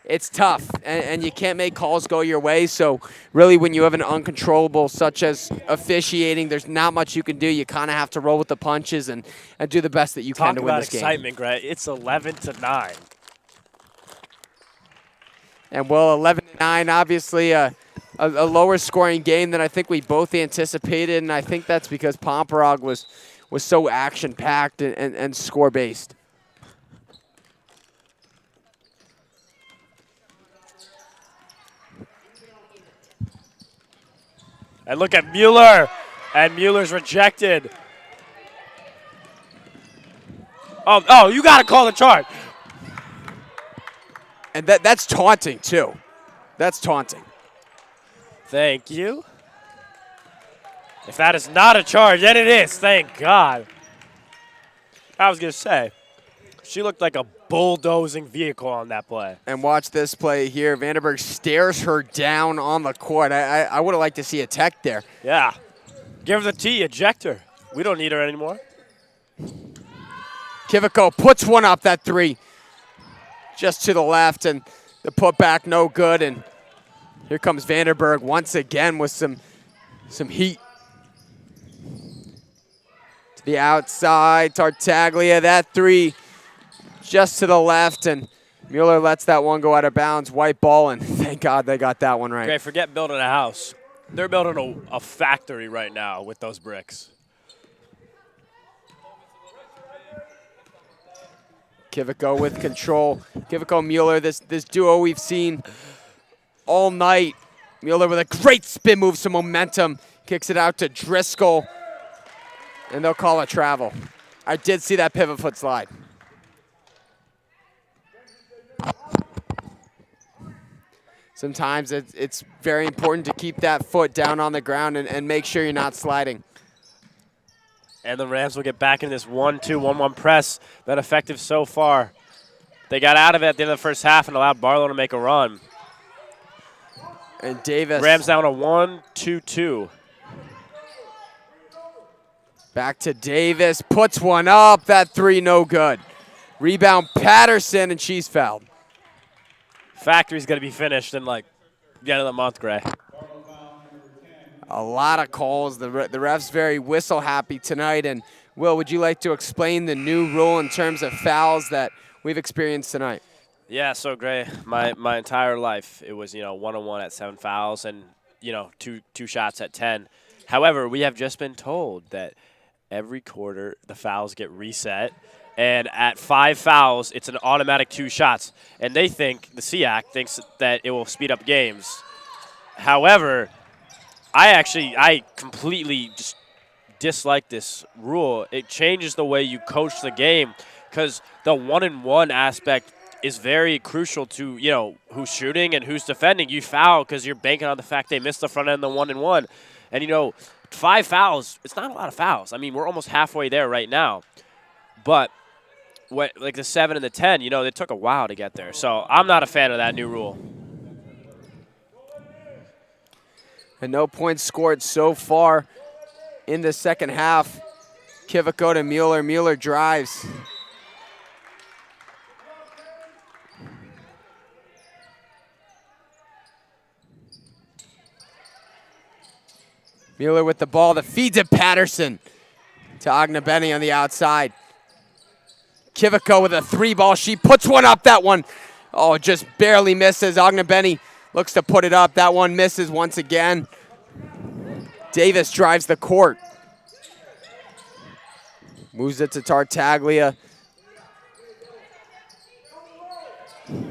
it's tough, and you can't make calls go your way. So really, when you have an uncontrollable such as officiating, there's not much you can do. You kind of have to roll with the punches and do the best that you can to win this game. Talk about excitement, Greg. It's 11-9. And well, 11-9, obviously a lower scoring game than I think we both anticipated, and I think that's because Pomperog was so action-packed and score-based. And look at Mueller. And Mueller's rejected. Oh, you got to call the charge. And that's taunting, too. That's taunting. Thank you. If that is not a charge, then it is. Thank God. I was going to say, she looked like a bulldozing vehicle on that play. And watch this play here. Vandenberg stares her down on the court. I would have liked to see a tech there. Yeah. Give her the T, eject her. We don't need her anymore. Kivico puts one up, that three. Just to the left, and the putback no good. And here comes Vandenberg once again with some heat. To the outside, Tartaglia, that three just to the left, and Mueller lets that one go out of bounds. White ball, and thank God they got that one right. Okay, forget building a house. They're building a factory right now with those bricks. Kivico with control. Kivico, Mueller, this duo we've seen all night. Mueller with a great spin move, some momentum. Kicks it out to Driscoll, and they'll call it travel. I did see that pivot foot slide. Sometimes it's very important to keep that foot down on the ground and make sure you're not sliding. And the Rams will get back in this 1-2-1-1 press. Been effective so far. They got out of it at the end of the first half and allowed Barlow to make a run. And Davis. Rams down a 1-2-2. Back to Davis. Puts one up. That three no good. Rebound Patterson, and she's fouled. Factory's going to be finished in like the end of the month, Gray. A lot of calls. The ref's very whistle happy tonight. And Will, would you like to explain the new rule in terms of fouls that we've experienced tonight? Yeah, so Gray, my entire life it was 1-on-1 at 7 fouls and two shots at 10. However, we have just been told that every quarter the fouls get reset. And at 5 fouls, it's an automatic 2 shots. And the SEAC thinks that it will speed up games. However, I completely just dislike this rule. It changes the way you coach the game because the 1-and-1 aspect is very crucial to, who's shooting and who's defending. You foul because you're banking on the fact they missed the front end of the 1-and-1. And, 5 fouls, it's not a lot of fouls. I mean, we're almost halfway there right now. But like the 7 and the 10, it took a while to get there. So I'm not a fan of that new rule. And no points scored so far in the second half. Kivico to Mueller. Mueller drives. Mueller with the ball that feeds it Patterson to Agnebenny on the outside. Kivico with a 3 ball. She puts one up, that one. Oh, just barely misses. Agnebenny looks to put it up. That one misses once again. Davis drives the court. Moves it to Tartaglia.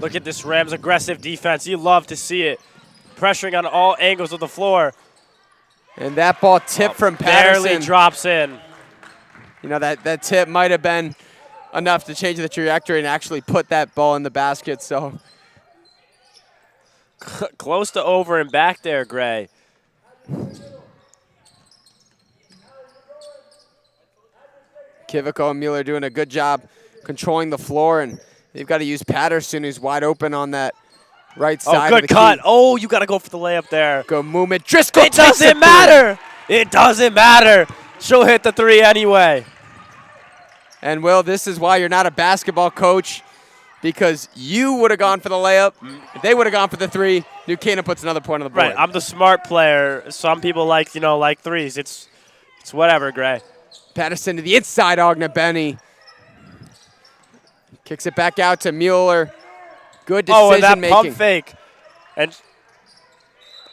Look at this Rams aggressive defense. You love to see it. Pressuring on all angles of the floor. And that ball tipped from Patterson. Barely drops in. You know, that tip might have been enough to change the trajectory and actually put that ball in the basket. So close to over and back there, Gray. Kivico and Mueller doing a good job controlling the floor, and they've got to use Patterson, who's wide open on that right side. Oh, of good the cut. key. Oh, you got to go for the layup there. Good movement. Driscoll It takes doesn't matter. It doesn't matter. She'll hit the three anyway. And, Will, this is why you're not a basketball coach, because you would have gone for the layup. If they would have gone for the three, New Canaan puts another point on the board. Right, I'm the smart player. Some people like threes. It's whatever, Gray. Patterson to the inside, Ognebenny. Kicks it back out to Mueller. Good decision Oh, and that making. pump fake. And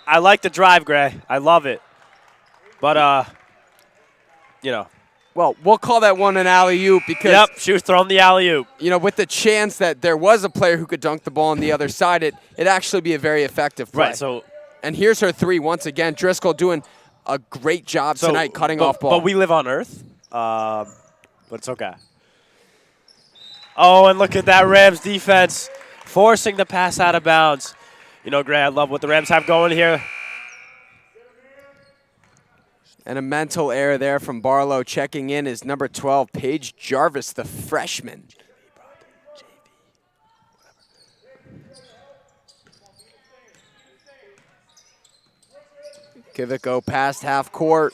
I like the drive, Gray. I love it. But, Well, we'll call that one an alley-oop because, yep, she was throwing the alley-oop. With the chance that there was a player who could dunk the ball on the other side, it'd actually be a very effective play. Right, so. And here's her three once again. Driscoll doing a great job tonight cutting off ball. But we live on Earth. But it's okay. Oh, and look at that Rams defense forcing the pass out of bounds. Gray, I love what the Rams have going here. And a mental error there from Barlow. Checking in is number 12, Paige Jarvis, the freshman. Kivico past half court.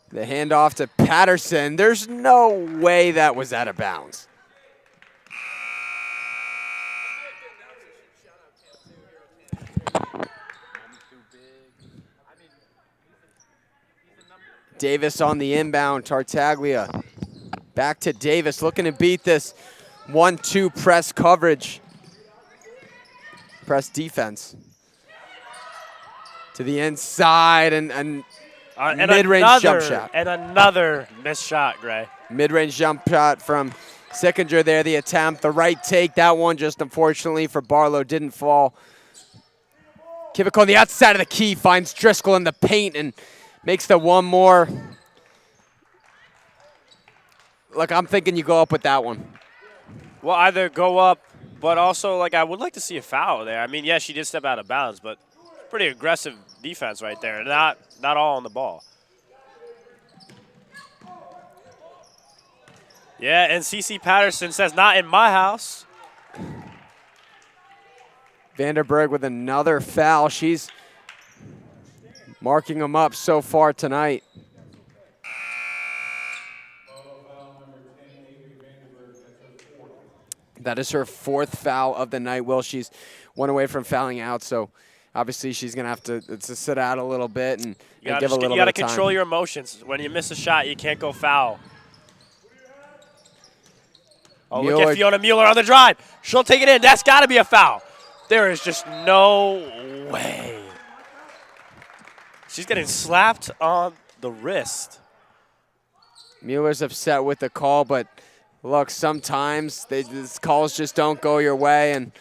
The handoff to Patterson. There's no way that was out of bounds. Davis on the inbound, Tartaglia. Back to Davis, looking to beat this 1-2 press coverage. Press defense. To the inside and mid-range jump shot. And another missed shot, Gray. Mid-range jump shot from Sickinger there, the attempt. The right take, that one just unfortunately for Barlow didn't fall. Kivico on the outside of the key finds Driscoll in the paint and makes the one more. Look, I'm thinking you go up with that one. Well, either go up, but also, I would like to see a foul there. I mean, yeah, she did step out of bounds, but pretty aggressive defense right there. Not all on the ball. Yeah, and CC Patterson says, not in my house. Vanderberg with another foul. She's marking them up so far tonight. That is her fourth foul of the night. Will, she's one away from fouling out, so obviously she's going to have to sit out a little bit and give a little bit of time. You got to control your emotions. When you miss a shot, you can't go foul. Oh, Mueller. Look at Fiona Mueller on the drive. She'll take it in. That's got to be a foul. There is just no way. She's getting slapped on the wrist. Mueller's upset with the call, but look, sometimes these calls just don't go your way, and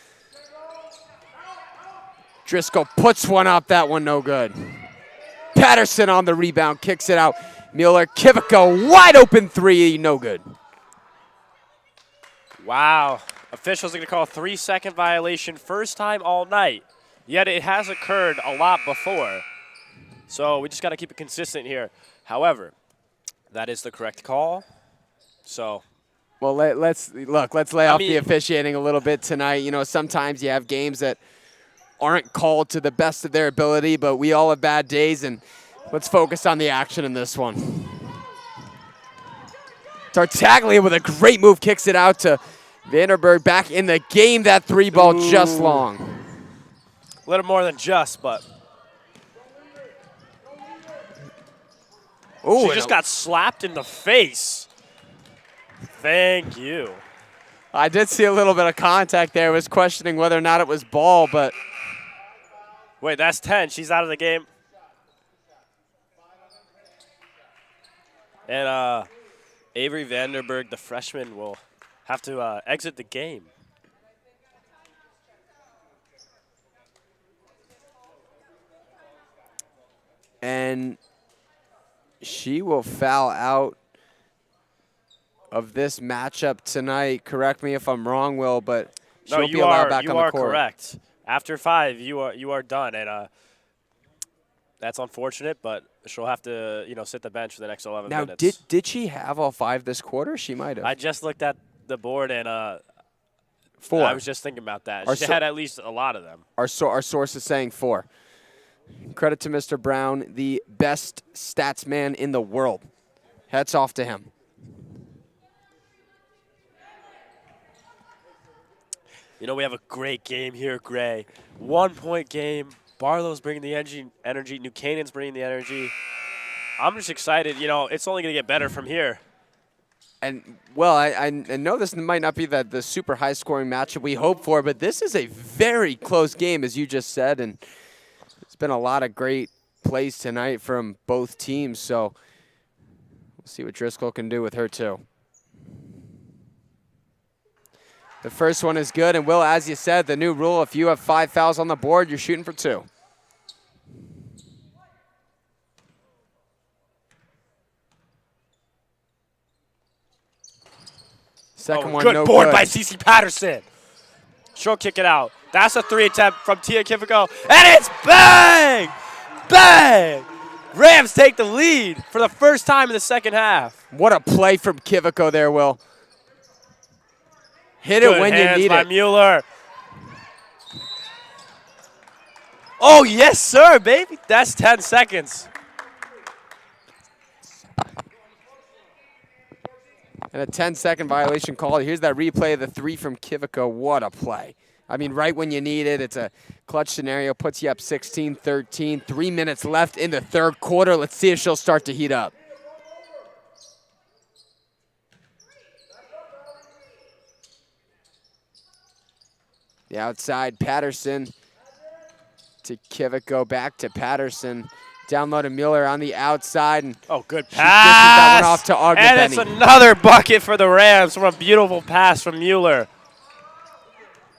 Driscoll puts one up. That one no good. Patterson on the rebound, kicks it out. Mueller, Kivico, wide open three, no good. Wow. Officials are going to call a 3-second violation, first time all night. Yet it has occurred a lot before. So we just got to keep it consistent here. However, that is the correct call. So, well, let's lay off the officiating a little bit tonight. Sometimes you have games that aren't called to the best of their ability, but we all have bad days, and let's focus on the action in this one. Tartaglia with a great move kicks it out to Vanderberg back in the game. That three ball just long. A little more than just, but. Ooh, she just got slapped in the face. Thank you. I did see a little bit of contact there. I was questioning whether or not it was ball, but Wait, that's 10. She's out of the game. And Avery Vanderberg, the freshman, will have to exit the game. And she will foul out of this matchup tonight. Correct me if I'm wrong, Will, but she won't be allowed back on the court. You are correct. After 5, you are done, and that's unfortunate. But she'll have to sit the bench for the next 11 minutes. Now, did she have all 5 this quarter? She might have. I just looked at the board and 4. I was just thinking about that. She had at least a lot of them. Our source is saying 4. Credit to Mr. Brown, the best stats man in the world. Hats off to him. We have a great game here, Gray. 1-point game. Barlow's bringing the energy. New Canaan's bringing the energy. I'm just excited. It's only going to get better from here. And, well, I know this might not be the super high-scoring matchup we hope for, but this is a very close game, as you just said, and it's been a lot of great plays tonight from both teams, so we'll see what Driscoll can do with her, too. The first one is good, and Will, as you said, the new rule, if you have 5 fouls on the board, you're shooting for 2. Second one, good no board good. by Cece Patterson. She'll kick it out. That's a 3 attempt from Tia Kiviko, and it's bang! Bang! Rams take the lead for the first time in the second half. What a play from Kiviko there, Will. Hit Good it when you hands need by it. Mueller. Oh, yes, sir, baby. That's 10 seconds. And a 10-second violation call. Here's that replay of the 3 from Kiviko. What a play. I mean, right when you need it. It's a clutch scenario. Puts you up 16-13. 3 minutes left in the third quarter. Let's see if she'll start to heat up. The outside, Patterson to Kiviko, back to Patterson. Down low to Mueller on the outside. And oh, good pass. She dishes that one off to Agna And Benny. it's another bucket for the Rams from a beautiful pass from Mueller.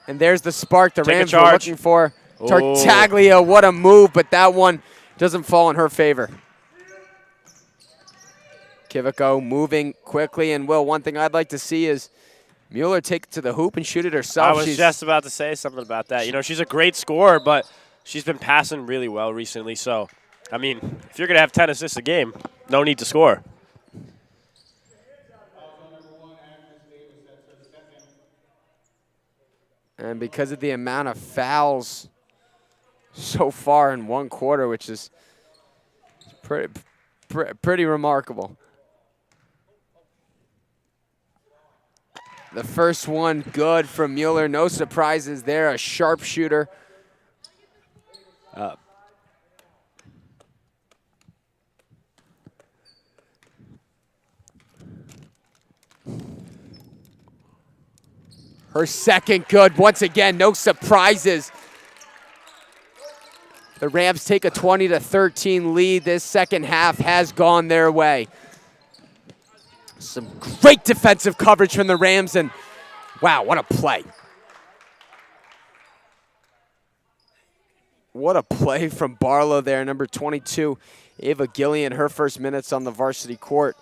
And there's the spark the Take a Rams were charge. looking for. Oh. Tartaglia, what a move, but that one doesn't fall in her favor. Kiviko moving quickly. And, Will, one thing I'd like to see is Mueller take it to the hoop and shoot it herself. I was just about to say something about that. She's a great scorer, but she's been passing really well recently. So, I mean, if you're going to have 10 assists a game, no need to score. And because of the amount of fouls so far in one quarter, which is pretty remarkable. The first one good from Mueller. No surprises there. A sharpshooter. Her second good. Once again, no surprises. The Rams take a 20-13 lead. This second half has gone their way. Some great defensive coverage from the Rams, and wow, what a play. What a play from Barlow there, number 22, Ava Gillian, her first minutes on the varsity court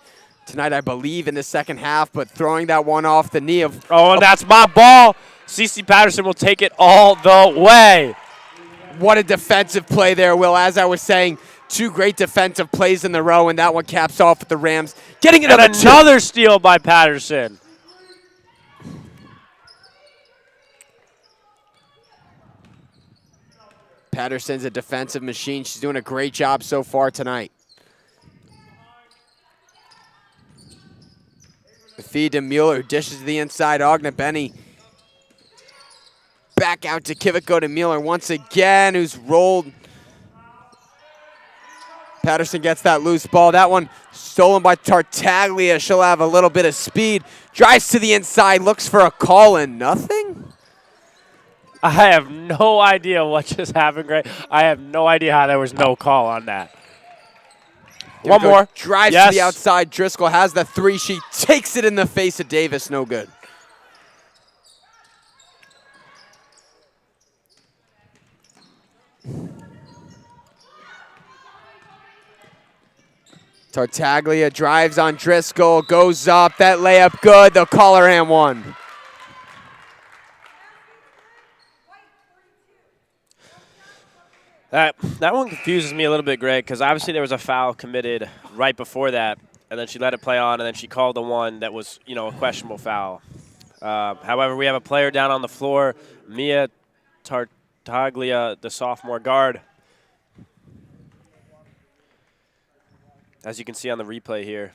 tonight, I believe, in the second half, but throwing that one off the knee of... Oh, and that's my ball. Cece Patterson will take it all the way. What a defensive play there, Will. As I was saying, 2 great defensive plays in the row, and that one caps off with the Rams getting another steal by Patterson. Patterson's a defensive machine. She's doing a great job so far tonight. The feed to Mueller, dishes to the inside. Agna Benny back out to Kiviko to Mueller once again, who's rolled. Patterson gets that loose ball. That one stolen by Tartaglia. She'll have a little bit of speed. Drives to the inside, looks for a call, and nothing? I have no idea what just happened, Gray. I have no idea how there was no call on that. One more. Drives to the outside. Driscoll has the three. She takes it in the face of Davis. No good. Tartaglia drives on Driscoll, goes up, that layup good, they'll call her and one. That one confuses me a little bit, Greg, because obviously there was a foul committed right before that, and then she let it play on, and then she called the one that was, a questionable foul. However, we have a player down on the floor, Mia Tartaglia, the sophomore guard. As you can see on the replay here.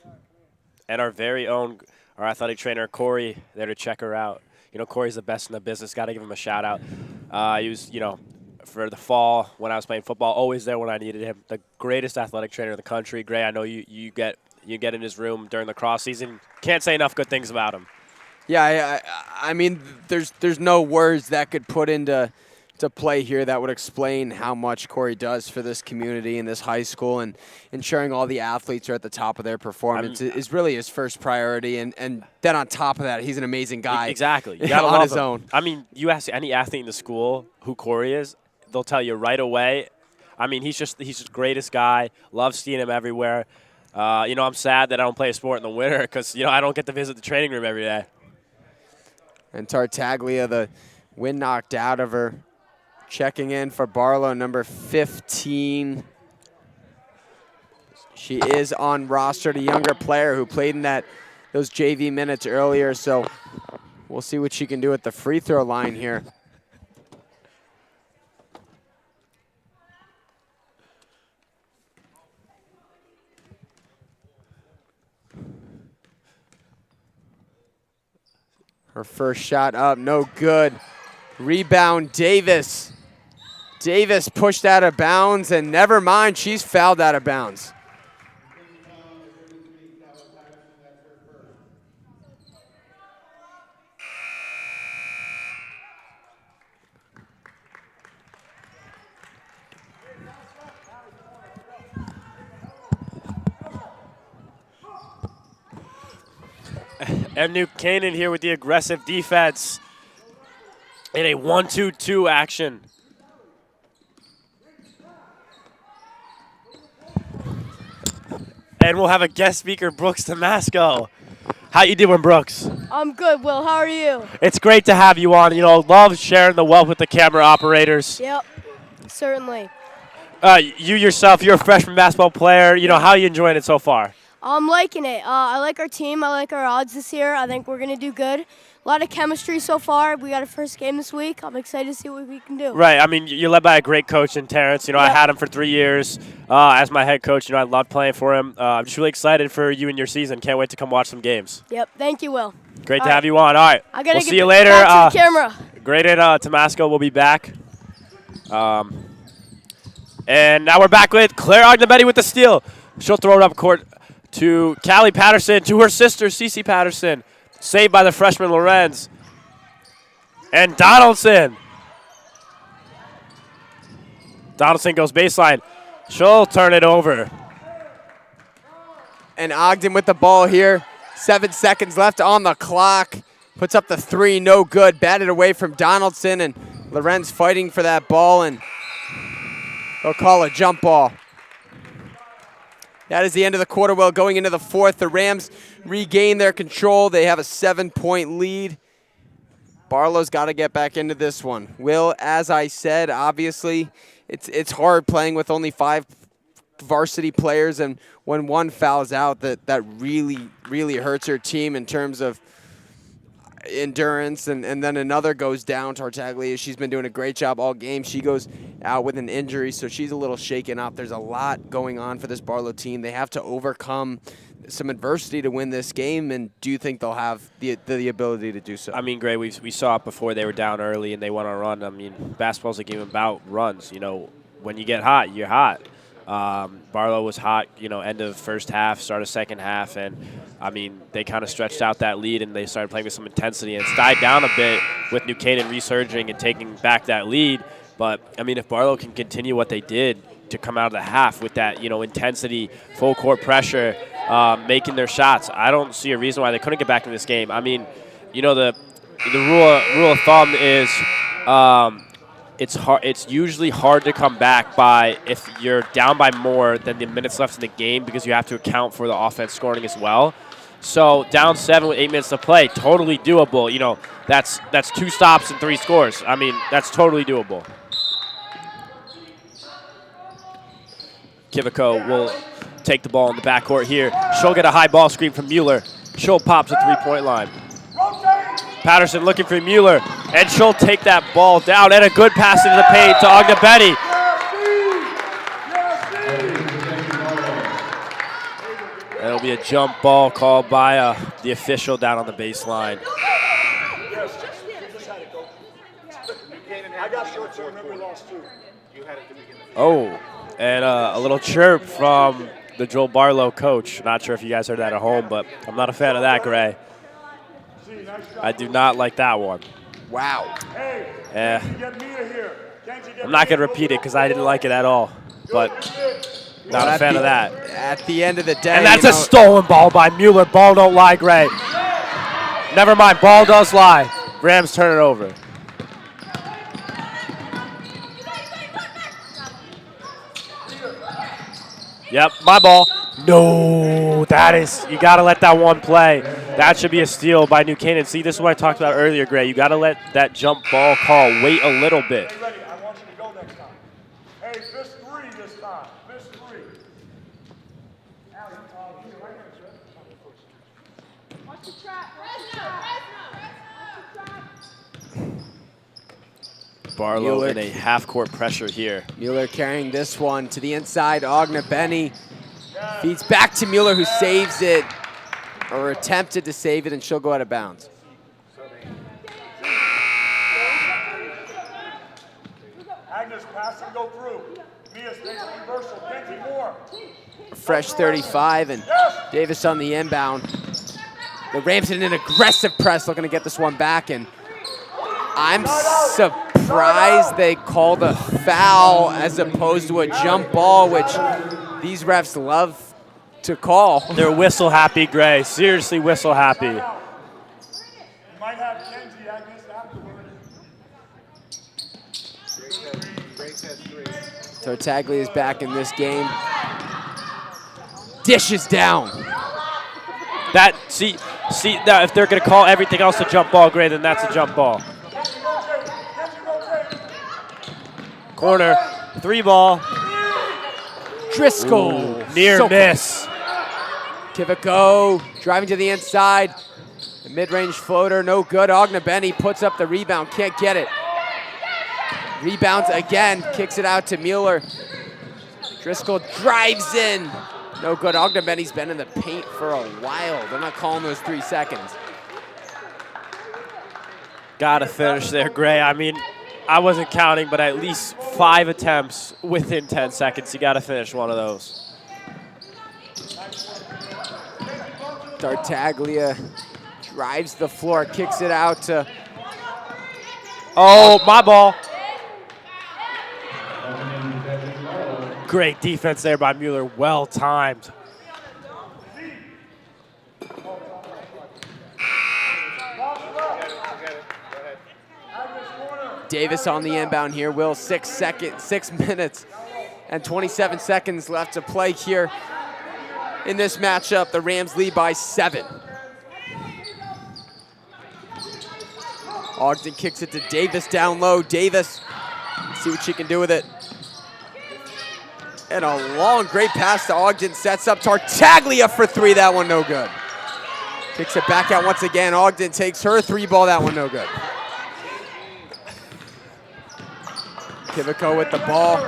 And our very own, our athletic trainer, Corey, there to check her out. Corey's the best in the business. Got to give him a shout-out. He was, for the fall when I was playing football, always there when I needed him. The greatest athletic trainer in the country. Gray, I know you get in his room during the cross season. Can't say enough good things about him. Yeah, I mean, there's no words that could put into play here that would explain how much Corey does for this community and this high school, and ensuring all the athletes are at the top of their performance is really his first priority. And then on top of that, he's an amazing guy. Exactly. You gotta on love his him. own. I mean, you ask any athlete in the school who Corey is, they'll tell you right away. I mean, he's just the greatest guy. Love seeing him everywhere. I'm sad that I don't play a sport in the winter because, I don't get to visit the training room every day. And Tartaglia, the wind knocked out of her. Checking in for Barlow, number 15. She is on roster, the younger player who played in those JV minutes earlier, so we'll see what she can do at the free throw line here. Her first shot up, no good. Rebound, Davis. Davis pushed out of bounds, and never mind, she's fouled out of bounds. And New Canaan here with the aggressive defense in a 1-2-2 action. And we'll have a guest speaker, Brooks Damasco. How you doing, Brooks? I'm good, Will. How are you? It's great to have you on. Love sharing the wealth with the camera operators. Yep, certainly. You yourself, you're a freshman basketball player. How are you enjoying it so far? I'm liking it. I like our team. I like our odds this year. I think we're going to do good. A lot of chemistry so far. We got a first game this week. I'm excited to see what we can do. Right. I mean, you're led by a great coach in Terrence. I had him for 3 years as my head coach. I loved playing for him. I'm just really excited for you and your season. Can't wait to come watch some games. Yep. Thank you, Will. Great to have you on. All right. We'll see you later. Back to the camera. Great at Damasco. We'll be back. And now we're back with Claire Ognebetti with the steal. She'll throw it up court to Callie Patterson, to her sister, Cece Patterson. Saved by the freshman Lorenz. And Donaldson. Donaldson goes baseline. She'll turn it over. And Ogden with the ball here. 7 seconds left on the clock. Puts up the three, no good. Batted away from Donaldson, and Lorenz fighting for that ball, and they'll call a jump ball. That is the end of the quarter. Well, going into the fourth, the Rams regain their control. They have a 7-point lead. Barlow's got to get back into this one. Will, as I said, obviously, it's hard playing with only 5 varsity players, and when one fouls out, that really, really hurts her team in terms of endurance, and then another goes down. Tartaglia, she's been doing a great job all game. She goes out with an injury, so she's a little shaken up. There's a lot going on for this Barlow team. They have to overcome some adversity to win this game, and do you think they'll have the ability to do so? I mean, Gray, we saw it before. They were down early and they went on a run. I mean, basketball's a game about runs. When you get hot, you're hot. Barlow was hot, end of first half, start of second half, and, I mean, they kind of stretched out that lead, and they started playing with some intensity, and it's died down a bit with New Canaan resurging and taking back that lead. But, I mean, if Barlow can continue what they did to come out of the half with that, intensity, full court pressure, making their shots, I don't see a reason why they couldn't get back in this game. I mean, the rule of thumb is it's usually hard to come back by if you're down by more than the minutes left in the game because you have to account for the offense scoring as well. So down 7 with 8 minutes to play, totally doable. That's 2 stops and 3 scores. I mean, that's totally doable. Kiviko will take the ball in the backcourt here. She'll get a high ball screen from Mueller. She'll pops a 3-point line. Patterson looking for Mueller, and she'll take that ball down, and a good pass into the paint to Ognebetti. That'll be a jump ball called by the official down on the baseline. Oh, and a little chirp from the Joel Barlow coach. Not sure if you guys heard that at home, but I'm not a fan of that, Gray. I do not like that one. Wow. Yeah. I'm not going to repeat it because I didn't like it at all, but not a fan of that. At the end of the day. And that's a stolen ball by Mueller. Ball don't lie, Gray. Never mind. Ball does lie. Rams turn it over. Yep, my ball. No, you got to let that one play. That should be a steal by New Canaan. See, this is what I talked about earlier, Gray. You got to let that jump ball call wait a little bit. Hey, ready, I want you to go next time. Hey, fist 3 this time. Fist 3. Watch the trap. Barlow Mueller in a half-court pressure here. Mueller carrying this one to the inside. Ognebetti feeds back to Mueller, who saves it, or attempted to save it, and she'll go out of bounds. Agnes, pass and go through. Mia, stay reversal. Kenzie, more. Fresh 35, and Davis on the inbound. The Rams in an aggressive press, looking to get this one back, and I'm surprised they called a foul as opposed to a jump ball, which these refs love to call. They're whistle happy, Gray. Seriously whistle happy. You might have Kenzie, Agnes, afterward. Tartaglia is back in this game. Dishes down. See, now if they're going to call everything else a jump ball, Gray, then that's a jump ball. Corner, 3 ball. Driscoll. Ooh, near miss. Kiviko driving to the inside. The mid-range floater, no good. Ognebetti puts up the rebound, can't get it. Rebounds again, kicks it out to Mueller. Driscoll drives in. No good. Ognebetti's been in the paint for a while. They're not calling those 3 seconds. Gotta finish there, Gray. I mean, I wasn't counting, but at least 5 attempts within 10 seconds. You gotta finish one of those. Tartaglia drives the floor, kicks it out to... Oh, my ball. Great defense there by Mueller. Well timed. Davis on the inbound here. Will 6 minutes and 27 seconds left to play here in this matchup. The Rams lead by 7. Ogden kicks it to Davis down low. Davis, see what she can do with it. And a long, great pass to Ogden. Sets up Tartaglia for 3. That one no good. Kicks it back out once again. Ogden takes her 3 ball. That one no good. Kiviko with the ball.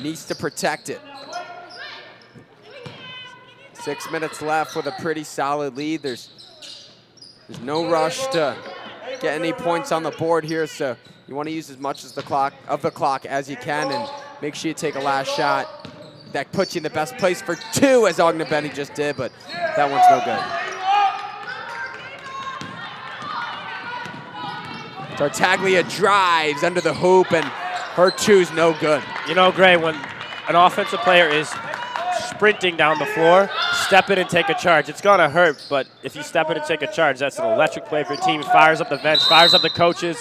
Needs to protect it. 6 minutes left with a pretty solid lead. There's no rush to get any points on the board here, so you want to use as much as the clock as you can and make sure you take a last shot. That puts you in the best place for 2, as Ognebenny just did, but that one's no good. Tartaglia drives under the hoop, and her 2's no good. You know, Gray, when an offensive player is sprinting down the floor, step in and take a charge. It's going to hurt, but if you step in and take a charge, that's an electric play for your team. Fires up the bench, fires up the coaches.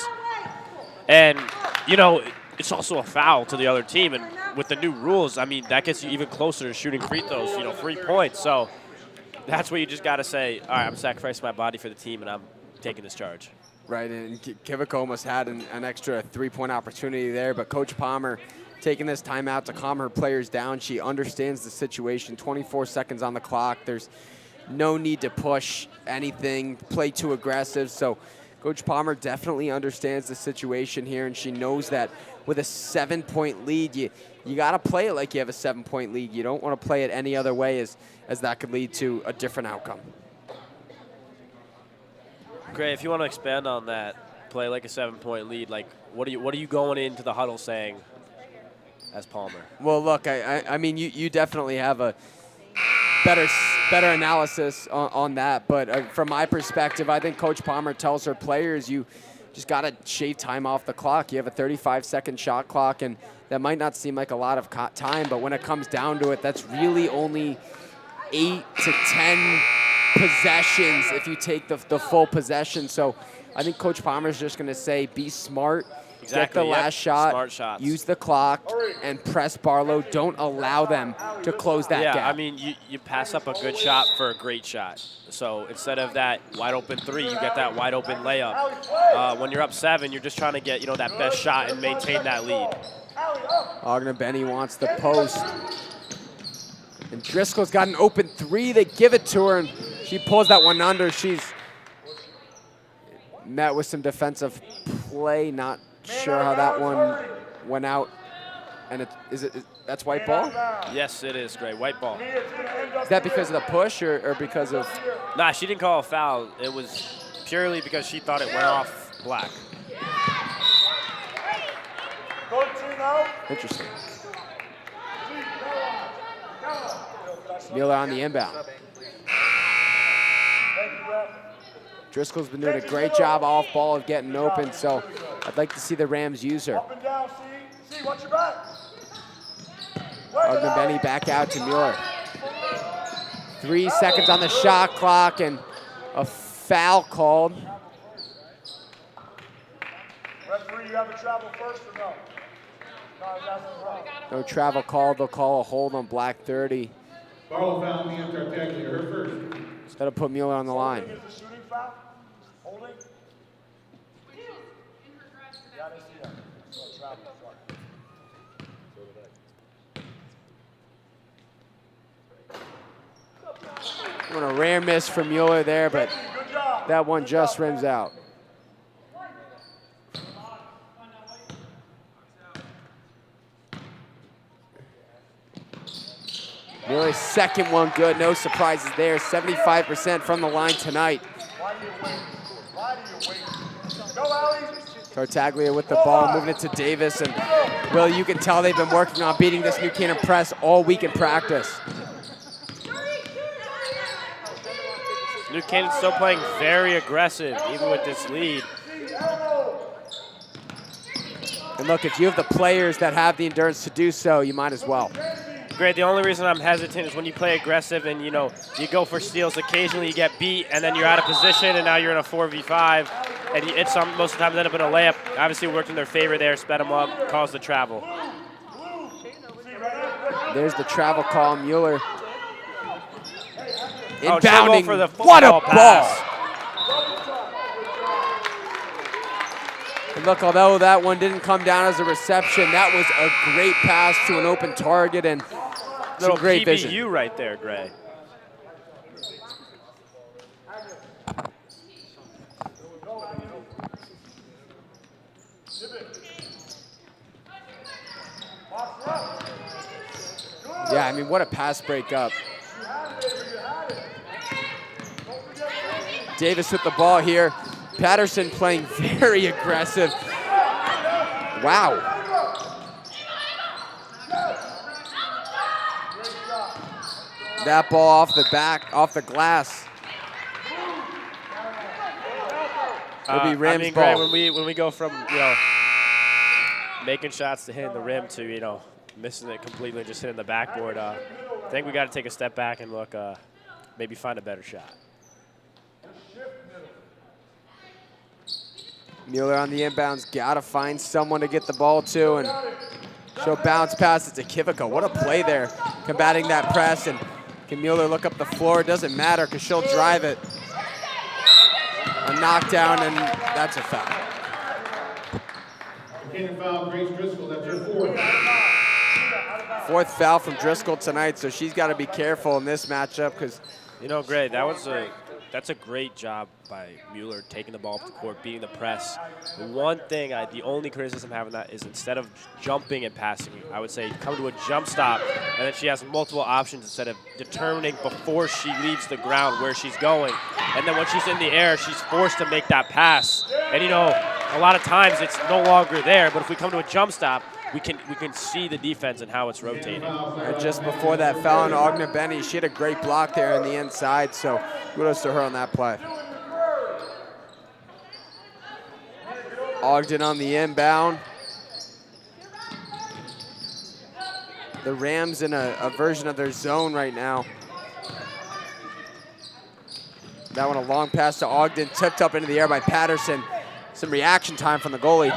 And, you know, it's also a foul to the other team. And with the new rules, I mean, that gets you even closer to shooting free throws, you know, 3 points. So that's where you just got to say, all right, I'm sacrificing my body for the team, and I'm taking this charge. Right, and Kivik almost had an extra 3-point opportunity there, but Coach Palmer taking this timeout to calm her players down. She understands the situation. 24 seconds on the clock. There's no need to push anything, play too aggressive. So Coach Palmer definitely understands the situation here, and she knows that with a 7-point lead, you got to play it like you have a 7-point lead. You don't want to play it any other way, as that could lead to a different outcome. Gray, if you want to expand on that, play like a 7-point lead, like what are you going into the huddle saying as Palmer? Well, look, I mean, you definitely have a better analysis on that, but from my perspective, I think Coach Palmer tells her players, you just got to shave time off the clock. You have a 35-second shot clock, and that might not seem like a lot of time, but when it comes down to it, that's really only 8 to 10 possessions if you take the full possession. So I think Coach Palmer's just going to say, be smart, get the last shot, smart shots. Use the clock, and press Barlow. Don't allow them to close that gap. Yeah, I mean, you pass up a good shot for a great shot. So instead of that wide open 3, you get that wide open layup. When you're up 7, you're just trying to get, you know, that best shot and maintain that lead. Ognebenny wants the post. And Driscoll's got an open 3. They give it to her, and she pulls that one under. She's met with some defensive play. Not sure how that one went out. And that's white ball? Yes, it is, Gray. White ball. Is that because of the push or because of? Nah, she didn't call a foul. It was purely because she thought it went off black. Interesting. Miller on the inbound. Driscoll's been doing a great job off ball of getting open, so I'd like to see the Rams use her. Ognebenny back out to Mueller. 3 seconds on the shot clock and a foul called. Referee, you have to travel first or no? No travel called. They'll call a hold on Black 30. Barlow found me and Tartaglia, her first. Instead of put Mueller on the line. Holding? A rare miss from Mueller there, but that one just rims out. Mueller's second one good, no surprises there. 75% from the line tonight. Tartaglia with the ball, moving it to Davis, and Will, you can tell they've been working on beating this New Canaan press all week in practice. New Canaan's still playing very aggressive, even with this lead. And look, if you have the players that have the endurance to do so, you might as well. Great. The only reason I'm hesitant is when you play aggressive and, you know, you go for steals, occasionally you get beat, and then you're out of position, and now you're in a 4v5, and most of the time end up in a layup. Obviously, it worked in their favor there, sped them up, caused the travel. There's the travel call, Mueller. Oh, Inbounding, for the what a ball! pass. And look, although that one didn't come down as a reception, that was a great pass to an open target and some great vision. PBU right there, Gray. Yeah, I mean, what a pass breakup. Davis with the ball here. Patterson playing very aggressive. Wow. that ball off the glass. It'll be Rams ball. Greg, when we go from making shots to hitting the rim to missing it completely, just hitting the backboard, I think we got to take a step back and look, maybe find a better shot. Mueller on the inbounds, gotta find someone to get the ball to, and she'll bounce pass it to Kivico. What a play there, combating that press, and can Mueller look up the floor? It doesn't matter because she'll drive it. A knockdown, and that's a foul. Canaan foul, Grace Driscoll, that's her fourth. Fourth foul from Driscoll tonight, so she's got to be careful in this matchup because. Gray, that's a great job by Mueller, taking the ball up the court, beating the press. The only criticism having that is instead of jumping and passing, I would say come to a jump stop, and then she has multiple options instead of determining before she leaves the ground where she's going. And then when she's in the air, she's forced to make that pass. And a lot of times it's no longer there, but if we come to a jump stop, we can see the defense and how it's rotating. And just before that foul on Ogna Benny, she had a great block there on the inside, so kudos to her on that play. Ogden on the inbound. The Rams in a version of their zone right now. That one a long pass to Ogden, tipped up into the air by Patterson. Some reaction time from the goalie.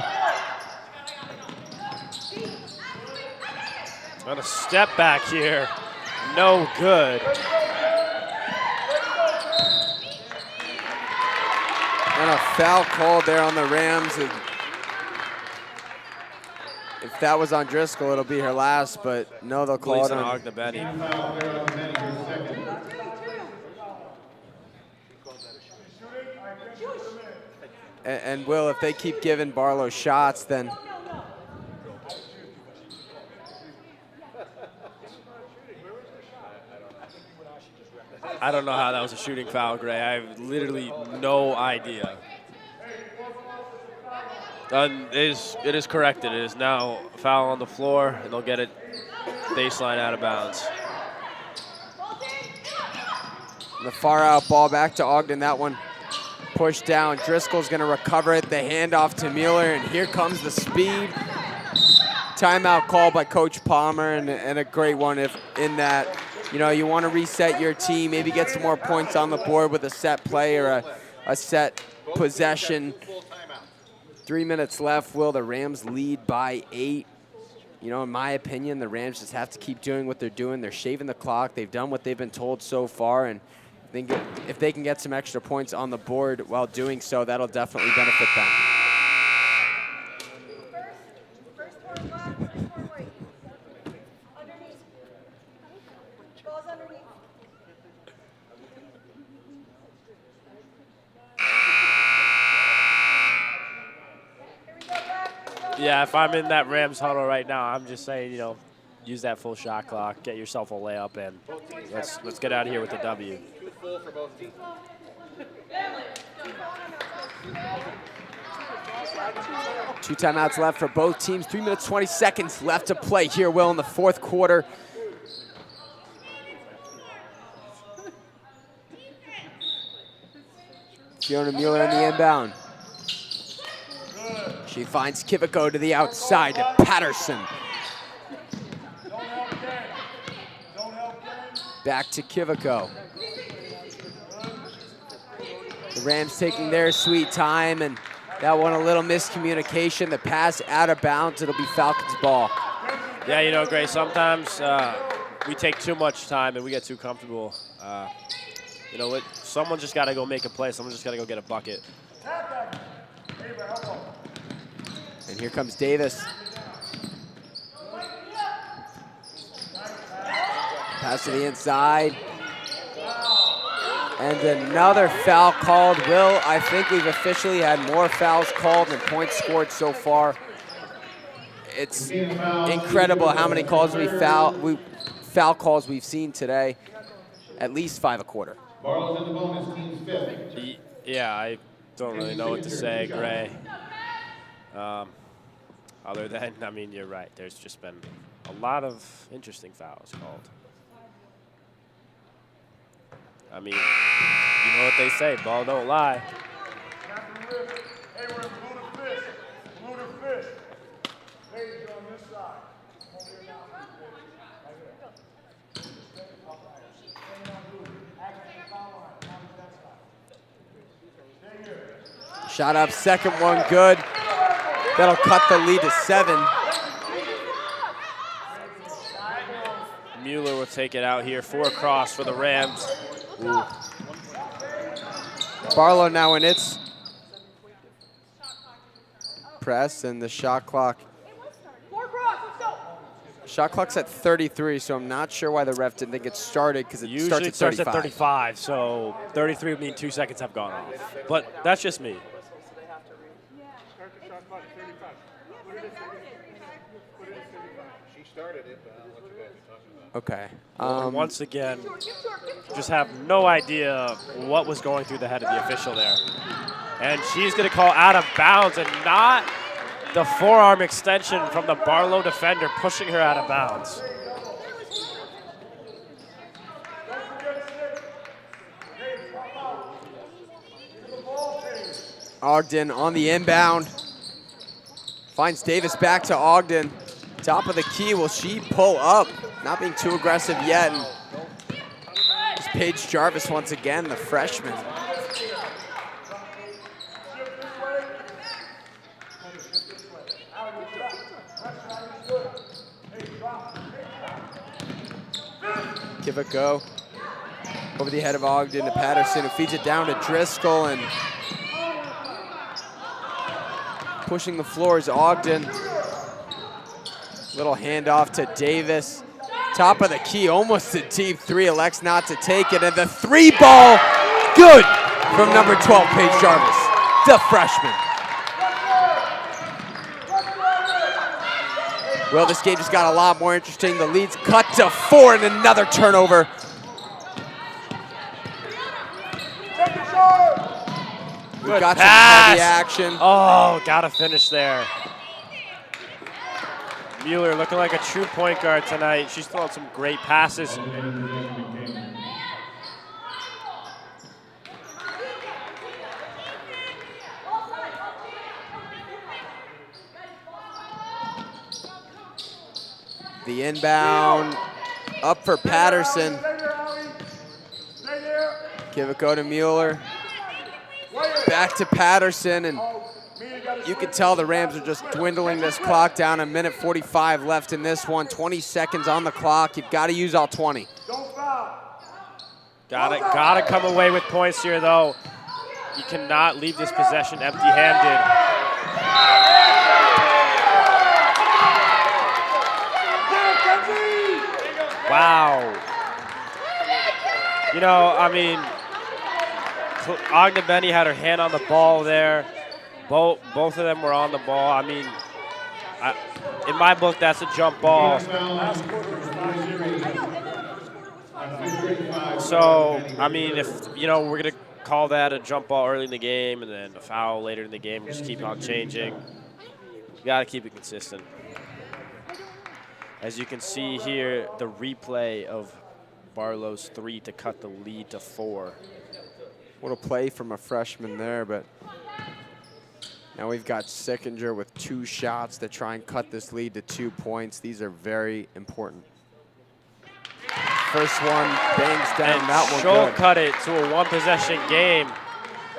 On a step back here, no good. And a foul called there on the Rams. If that was on Driscoll, it'll be her last, but no, they'll call it on Ogna Benny. And Will, if they keep giving Barlow shots, then I don't know how that was a shooting foul, Gray. I have literally no idea. It is corrected. It is now a foul on the floor, and they'll get it baseline out of bounds. The far out ball back to Ogden. That one pushed down. Driscoll's going to recover it. The handoff to Mueller, and here comes the speed. Timeout call by Coach Palmer, and a great one if in that. You want to reset your team, maybe get some more points on the board with a set play or a set possession. 3 minutes left. Will the Rams lead by 8? In my opinion, the Rams just have to keep doing what they're doing. They're shaving the clock. They've done what they've been told so far, and if they can get some extra points on the board while doing so, that'll definitely benefit them. Yeah, if I'm in that Rams huddle right now, I'm just saying, use that full shot clock, get yourself a layup, and let's get out of here with a W. Two timeouts left for both teams. 3 minutes, 20 seconds left to play here, Will, in the fourth quarter. Fiona Mueller in the inbound. She finds Kivico to the outside to Patterson. Back to Kivico. The Rams taking their sweet time, and that one a little miscommunication. The pass out of bounds. It'll be Falcons ball. Yeah, Gray, sometimes we take too much time and we get too comfortable. Someone just got to go make a play. Someone just got to go get a bucket. And here comes Davis. Pass to the inside. And another foul called. Will, I think we've officially had more fouls called than points scored so far. It's incredible how many foul calls we've seen today. At least 5 a quarter. Barlow's in the bonus, team's fifth. Yeah, I don't really know what to say, Gray. Other than, you're right. There's just been a lot of interesting fouls called. I mean, you know what they say, ball don't lie. Hey, we're in blue to fist. Blue to fist. Ladies on this side. Over here now. Right here. Stay on blue. Action the foul line. Down to that side. Stay here. Shot up, second one good. That'll cut the lead to 7. Mueller will take it out here. 4 across for the Rams. Ooh. Barlow now in its press, and the shot clock. Shot clock's at 33, so I'm not sure why the ref didn't think it started, because it Usually starts at 35. Starts at 35, so 33 would mean 2 seconds have gone off. But that's just me. She started it, but I don't know what you guys are talking about. Okay. Once again, just have no idea what was going through the head of the official there. And she's going to call out of bounds, and not the forearm extension from the Barlow defender pushing her out of bounds. Ogden on the inbound. Finds Davis back to Ogden. Top of the key, will she pull up? Not being too aggressive yet. And it's Paige Jarvis once again, the freshman. Give it a go. Over the head of Ogden to Patterson, who feeds it down to Driscoll, and pushing the floor is Ogden. Little handoff to Davis. Top of the key, almost a deep 3, elects not to take it, and the 3 ball, good from number 12, Paige Jarvis, the freshman. Well, this game just got a lot more interesting. The lead's cut to 4 and another turnover. We got some heavy action. Oh, gotta finish there. Mueller looking like a true point guard tonight. She's throwing some great passes. The inbound up for Patterson. Give it go to Mueller. Back to Patterson, and you can tell the Rams are just dwindling this clock down. A minute 45 left in this one. 20 seconds on the clock. You've got to use all 20. Gotta come away with points here, though. You cannot leave this possession empty-handed. Wow. You know, I mean, Ogden Benny had her hand on the ball there. Both of them were on the ball. I mean, in my book, that's a jump ball. So, I mean, if, you know, we're going to call that a jump ball early in the game and then a foul later in the game, just keep on changing. You got to keep it consistent. As you can see here, the replay of Barlow's 3 to cut the lead to 4. What a play from a freshman there, but now we've got Sickinger with 2 shots to try and cut this lead to 2 points. These are very important. First one bangs down, and that one she'll good. cut it to a 1-possession game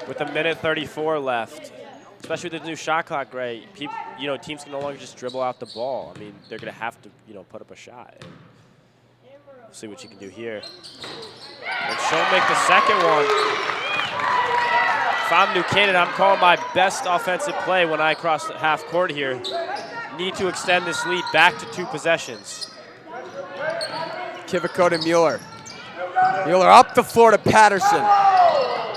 with a minute 34 left. Especially with the new shot clock, Gray. People, you know, teams can no longer just dribble out the ball. I mean, they're going to have to, you know, put up a shot. And we'll see what you can do here. And she'll make the second one. If I'm New Canaan, I'm calling my best offensive play when I cross the half court here. Need to extend this lead back to 2 possessions. Kiviko to Mueller. Mueller up the floor to Patterson.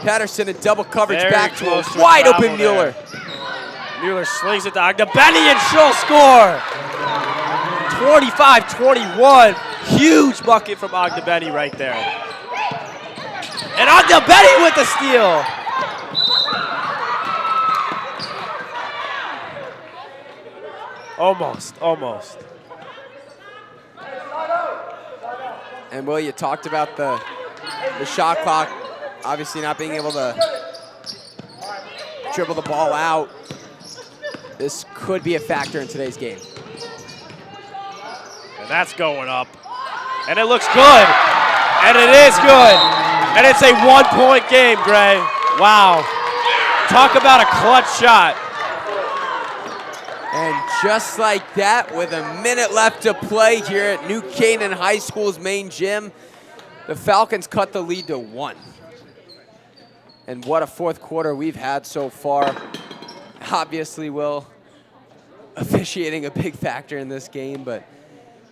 Patterson in double coverage Very back to a close wide travel open Mueller. Mueller slings it to Ogden Benny and she'll score. 25-21. Huge bucket from Ogden Benny right there. And Ogden Benny with the steal. Almost. And Will, you talked about the the shot clock, obviously not being able to dribble the ball out. This could be a factor in today's game. And that's going up. And it looks good. And it is good. And it's a 1-point game, Gray. Wow. Talk about a clutch shot. And just like that, with a minute left to play here at New Canaan High School's main gym, the Falcons cut the lead to 1. And what a fourth quarter we've had so far. Obviously, Will, officiating a big factor in this game, but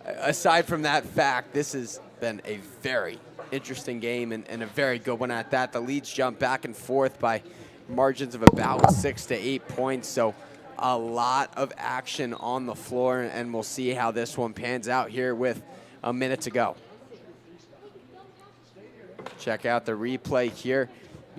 aside from that fact, this has been a very interesting game and a very good one at that. The leads jump back and forth by margins of about 6 to 8 points, so a lot of action on the floor, and we'll see how this one pans out here with a minute to go. Check out the replay here.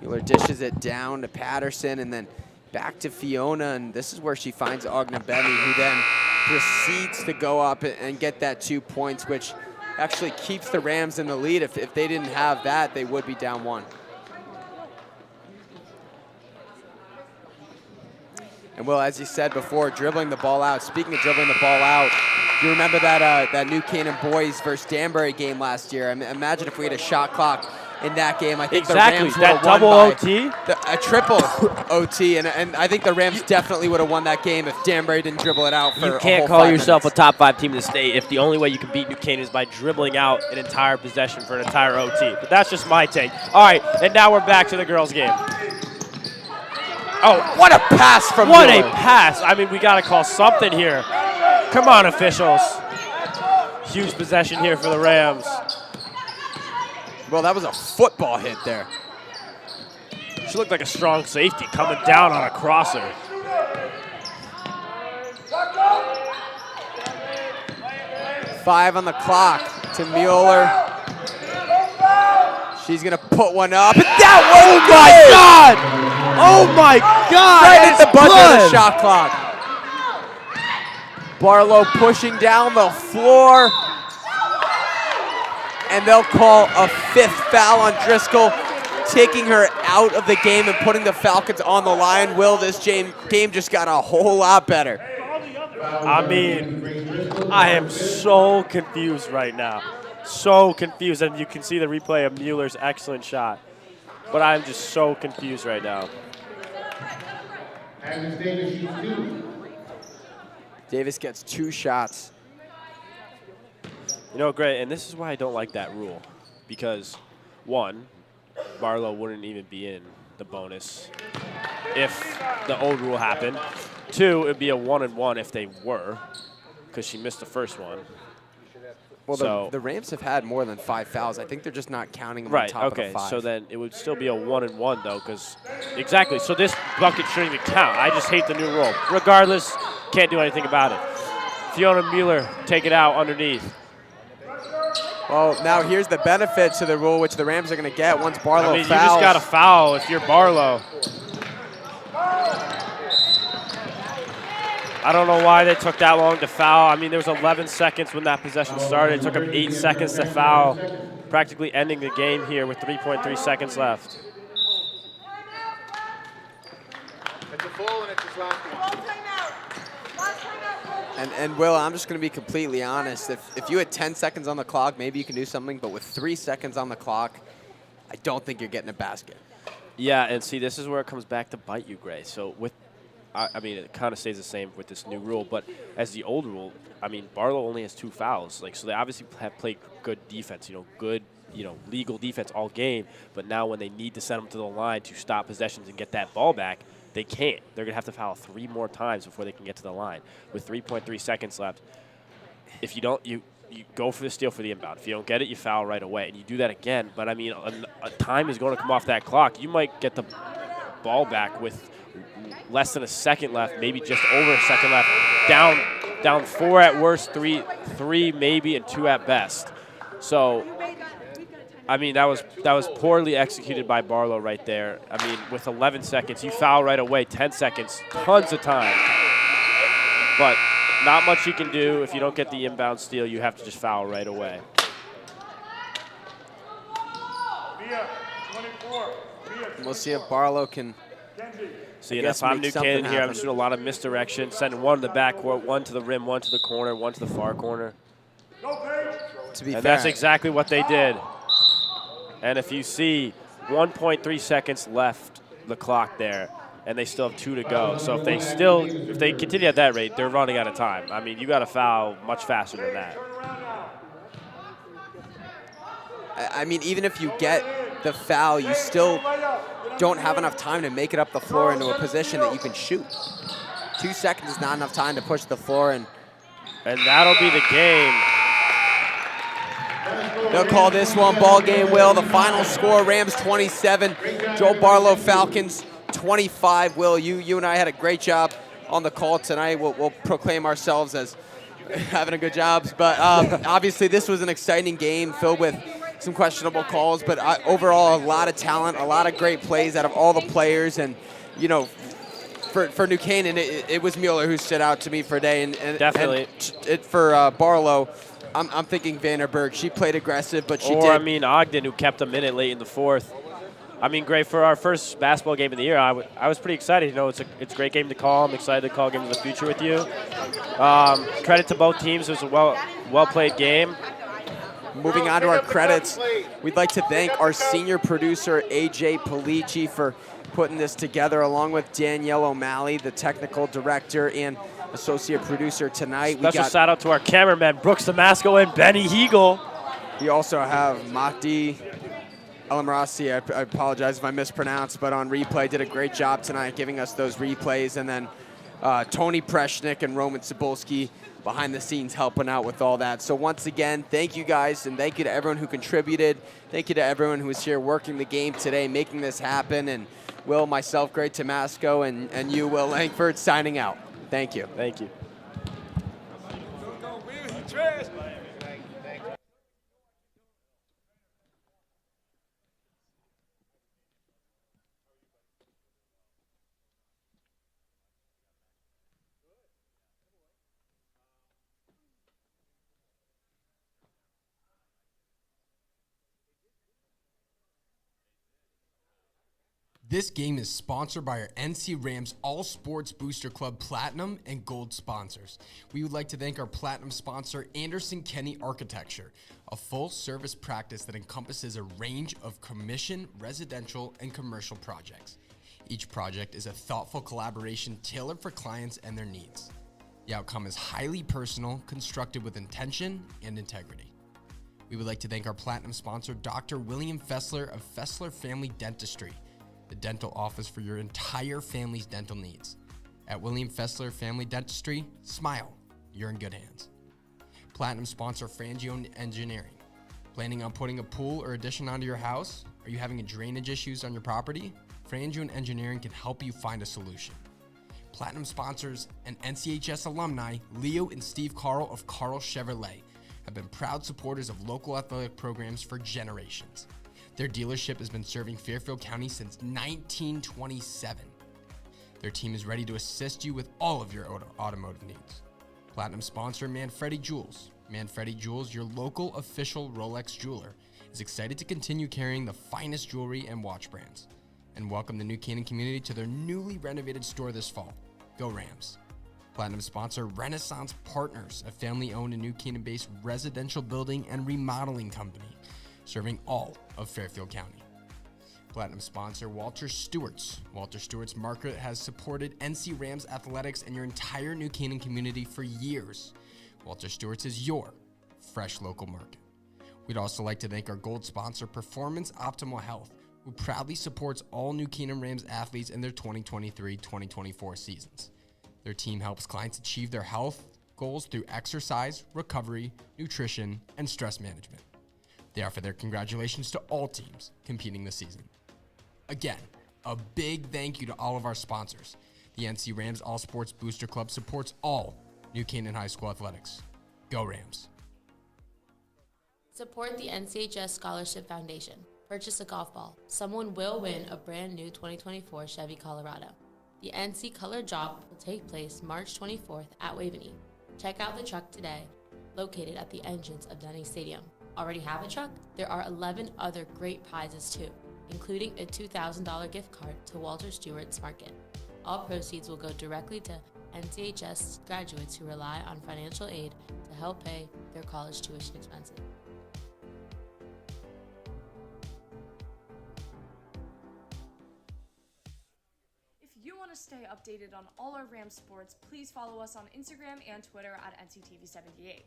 Mueller dishes it down to Patterson and then back to Fiona, and this is where she finds Ognabemi, who then proceeds to go up and get that 2 points, which actually keeps the Rams in the lead. If they didn't have that, they would be down 1. And Will, as you said before, dribbling the ball out. Speaking of dribbling the ball out, you remember that New Canaan boys versus Danbury game last year? I mean, imagine if we had a shot clock in that game. I think the Rams would have won double by OT? a triple OT, and I think the Rams definitely would have won that game if Danbury didn't dribble it out for You a can't whole call 5 yourself minutes. a top 5 team in the state if the only way you can beat New Canaan is by dribbling out an entire possession for an entire OT. But that's just my take. All right, and now we're back to the girls' game. Oh, what a pass from What Mueller. a pass. I mean, we got to call something here. Come on, officials. Huge possession here for the Rams. Well, that was a football hit there. She looked like a strong safety coming down on a crosser. Five on the clock to Mueller. She's gonna put one up. And that was Oh my God! right at the buzzer of the good. shot clock. Barlow pushing down the floor. And they'll call a 5th foul on Driscoll, taking her out of the game and putting the Falcons on the line. Will, this game just got a whole lot better. I mean, I am so confused right now. So confused, and you can see the replay of Mueller's excellent shot. But I'm just so confused right now. And Ms. Davis shoots 2. Davis gets 2 shots. You know, Gray, and this is why I don't like that rule. Because, 1, Barlow wouldn't even be in the bonus if the old rule happened. 2, it would be a 1-and-1 if they were, because she missed the first one. Well, So- the Rams have had more than 5 fouls. I think they're just not counting them on Right, top of okay, the 5. so then it would still be a 1-and-1 though, because exactly. So this bucket shouldn't even count. I just hate the new rule. Regardless, can't do anything about it. Fiona Mueller, take it out underneath. Well, now here's the benefit to the rule, which the Rams are going to get once Barlow I mean, fouls. you just got to foul if you're Barlow. I don't know why they took that long to foul. I mean, there was 11 seconds when that possession started. It took them 8 seconds to foul, practically ending the game here with 3.3 seconds left. It's a full and it's his last one. And Will, I'm just going to be completely honest. If you had 10 seconds on the clock, maybe you can do something. But with 3 seconds on the clock, I don't think you're getting a basket. Yeah, and see, this is where it comes back to bite you, Gray. So with, I mean, it kind of stays the same with this new rule. But as the old rule, I mean, Barlow only has 2 fouls. Like, so they obviously have played good defense. Good, legal defense all game. But now when they need to send them to the line to stop possessions and get that ball back, they can't. They're going to have to foul 3 more times before they can get to the line. With 3.3 seconds left, if you don't, you go for the steal for the inbound. If you don't get it, you foul right away. And you do that again. But, I mean, a time is going to come off that clock. You might get the ball back with less than a second left, maybe just over a second left. Down 4 at worst, 3 maybe, and 2 at best. So, I mean, that was poorly executed by Barlow right there. I mean, with 11 seconds, you foul right away. 10 seconds, tons of time. But not much you can do. If you don't get the inbound steal, you have to just foul right away. We'll see if Barlow can. See, if I'm New Canaan here, I'm just doing a lot of misdirection, sending one to the backcourt, one to the rim, one to the corner, one to the far corner. To be fair, that's exactly what they did. And if you see 1.3 seconds left the clock there, and they still have 2 to go. So if they continue at that rate, they're running out of time. I mean, you got to foul much faster than that. I mean, even if you get the foul, you still don't have enough time to make it up the floor into a position that you can shoot. 2 seconds is not enough time to push the floor, and that'll be the game. They'll call this one ball game, Will. The final score, Rams 27, Joe Barlow Falcons 25. Will, you and I had a great job on the call tonight. We'll proclaim ourselves as having a good job. But obviously this was an exciting game filled with some questionable calls, but overall a lot of talent, a lot of great plays out of all the players. And, you know, for New Canaan, it was Mueller who stood out to me for a day. And definitely. And for Barlow, I'm thinking Vanderberg. She played aggressive, but she did. I mean, Ogden, who kept them in it late in the fourth. I mean, great for our first basketball game of the year. I was pretty excited. You know, it's a great game to call. I'm excited to call Game of the Future with you. Credit to both teams. It was a well-played game. Moving on to our credits, we'd like to thank our senior producer, AJ Polici, for putting this together, along with Danielle O'Malley, the technical director and associate producer tonight. Special shout out to our cameramen, Brooks Damasco and Benny Heagle. We also have Mahdi Elamrasi. I apologize if I mispronounced, but on replay did a great job tonight giving us those replays. And then Tony Preshnik and Roman Cebulski behind the scenes helping out with all that. So once again, thank you guys, and thank you to everyone who contributed. Thank you to everyone who was here working the game today, making this happen. And Will, myself, Greg Tomasco, and you, Will Langford, signing out. Thank you. Thank you. This game is sponsored by our NC Rams All Sports Booster Club Platinum and Gold sponsors. We would like to thank our Platinum sponsor, Anderson Kenny Architecture, a full-service practice that encompasses a range of commission, residential, and commercial projects. Each project is a thoughtful collaboration tailored for clients and their needs. The outcome is highly personal, constructed with intention and integrity. We would like to thank our Platinum sponsor, Dr. William Fessler of Fessler Family Dentistry, the dental office for your entire family's dental needs. At William Fessler Family Dentistry, smile, you're in good hands. Platinum sponsor Frangio Engineering. Planning on putting a pool or addition onto your house? Are you having drainage issues on your property? Frangio Engineering can help you find a solution. Platinum sponsors and NCHS alumni Leo and Steve Carl of Carl Chevrolet have been proud supporters of local athletic programs for generations. Their dealership has been serving Fairfield County since 1927. Their team is ready to assist you with all of your automotive needs. Platinum sponsor Manfredi Jewels. Manfredi Jewels, your local official Rolex jeweler, is excited to continue carrying the finest jewelry and watch brands and welcome the New Canaan community to their newly renovated store this fall. Go Rams. Platinum sponsor Renaissance Partners, a family-owned and New Canaan-based residential building and remodeling company serving all of Fairfield County. Platinum sponsor Walter Stewart's. Walter Stewart's market has supported NC Rams athletics and your entire New Canaan community for years. Walter Stewart's is your fresh local market. We'd also like to thank our gold sponsor Performance Optimal Health, who proudly supports all New Canaan Rams athletes in their 2023-2024 seasons. Their team helps clients achieve their health goals through exercise, recovery, nutrition, and stress management. They offer their congratulations to all teams competing this season. Again, a big thank you to all of our sponsors. The NC Rams All Sports Booster Club supports all New Canaan High School athletics. Go Rams. Support the NCHS Scholarship Foundation. Purchase a golf ball. Someone will win a brand new 2024 Chevy Colorado. The NC Color Drop will take place March 24th at Waveney. Check out the truck today, located at the entrance of Denny Stadium. Already have a truck? There are 11 other great prizes too. including a $2,000 gift card to Walter Stewart's Market. All proceeds will go directly to NCHS graduates who rely on financial aid to help pay their college tuition expenses. If you want to stay updated on all our Rams sports, please follow us on Instagram and Twitter at NCTV78.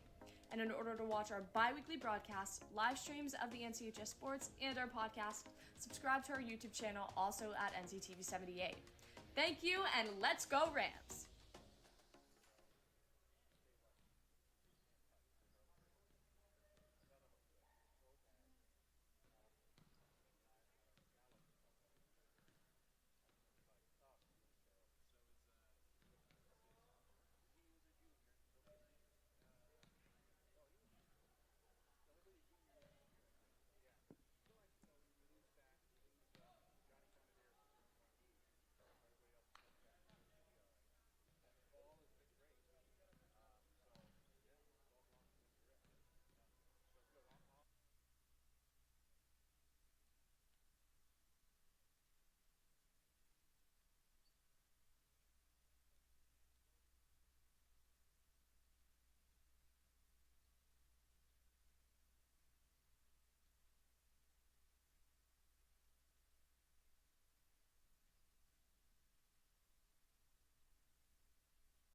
And in order to watch our bi-weekly broadcasts, live streams of the NCHS sports, and our podcast, subscribe to our YouTube channel also at NCTV78. Thank you, and let's go Rams!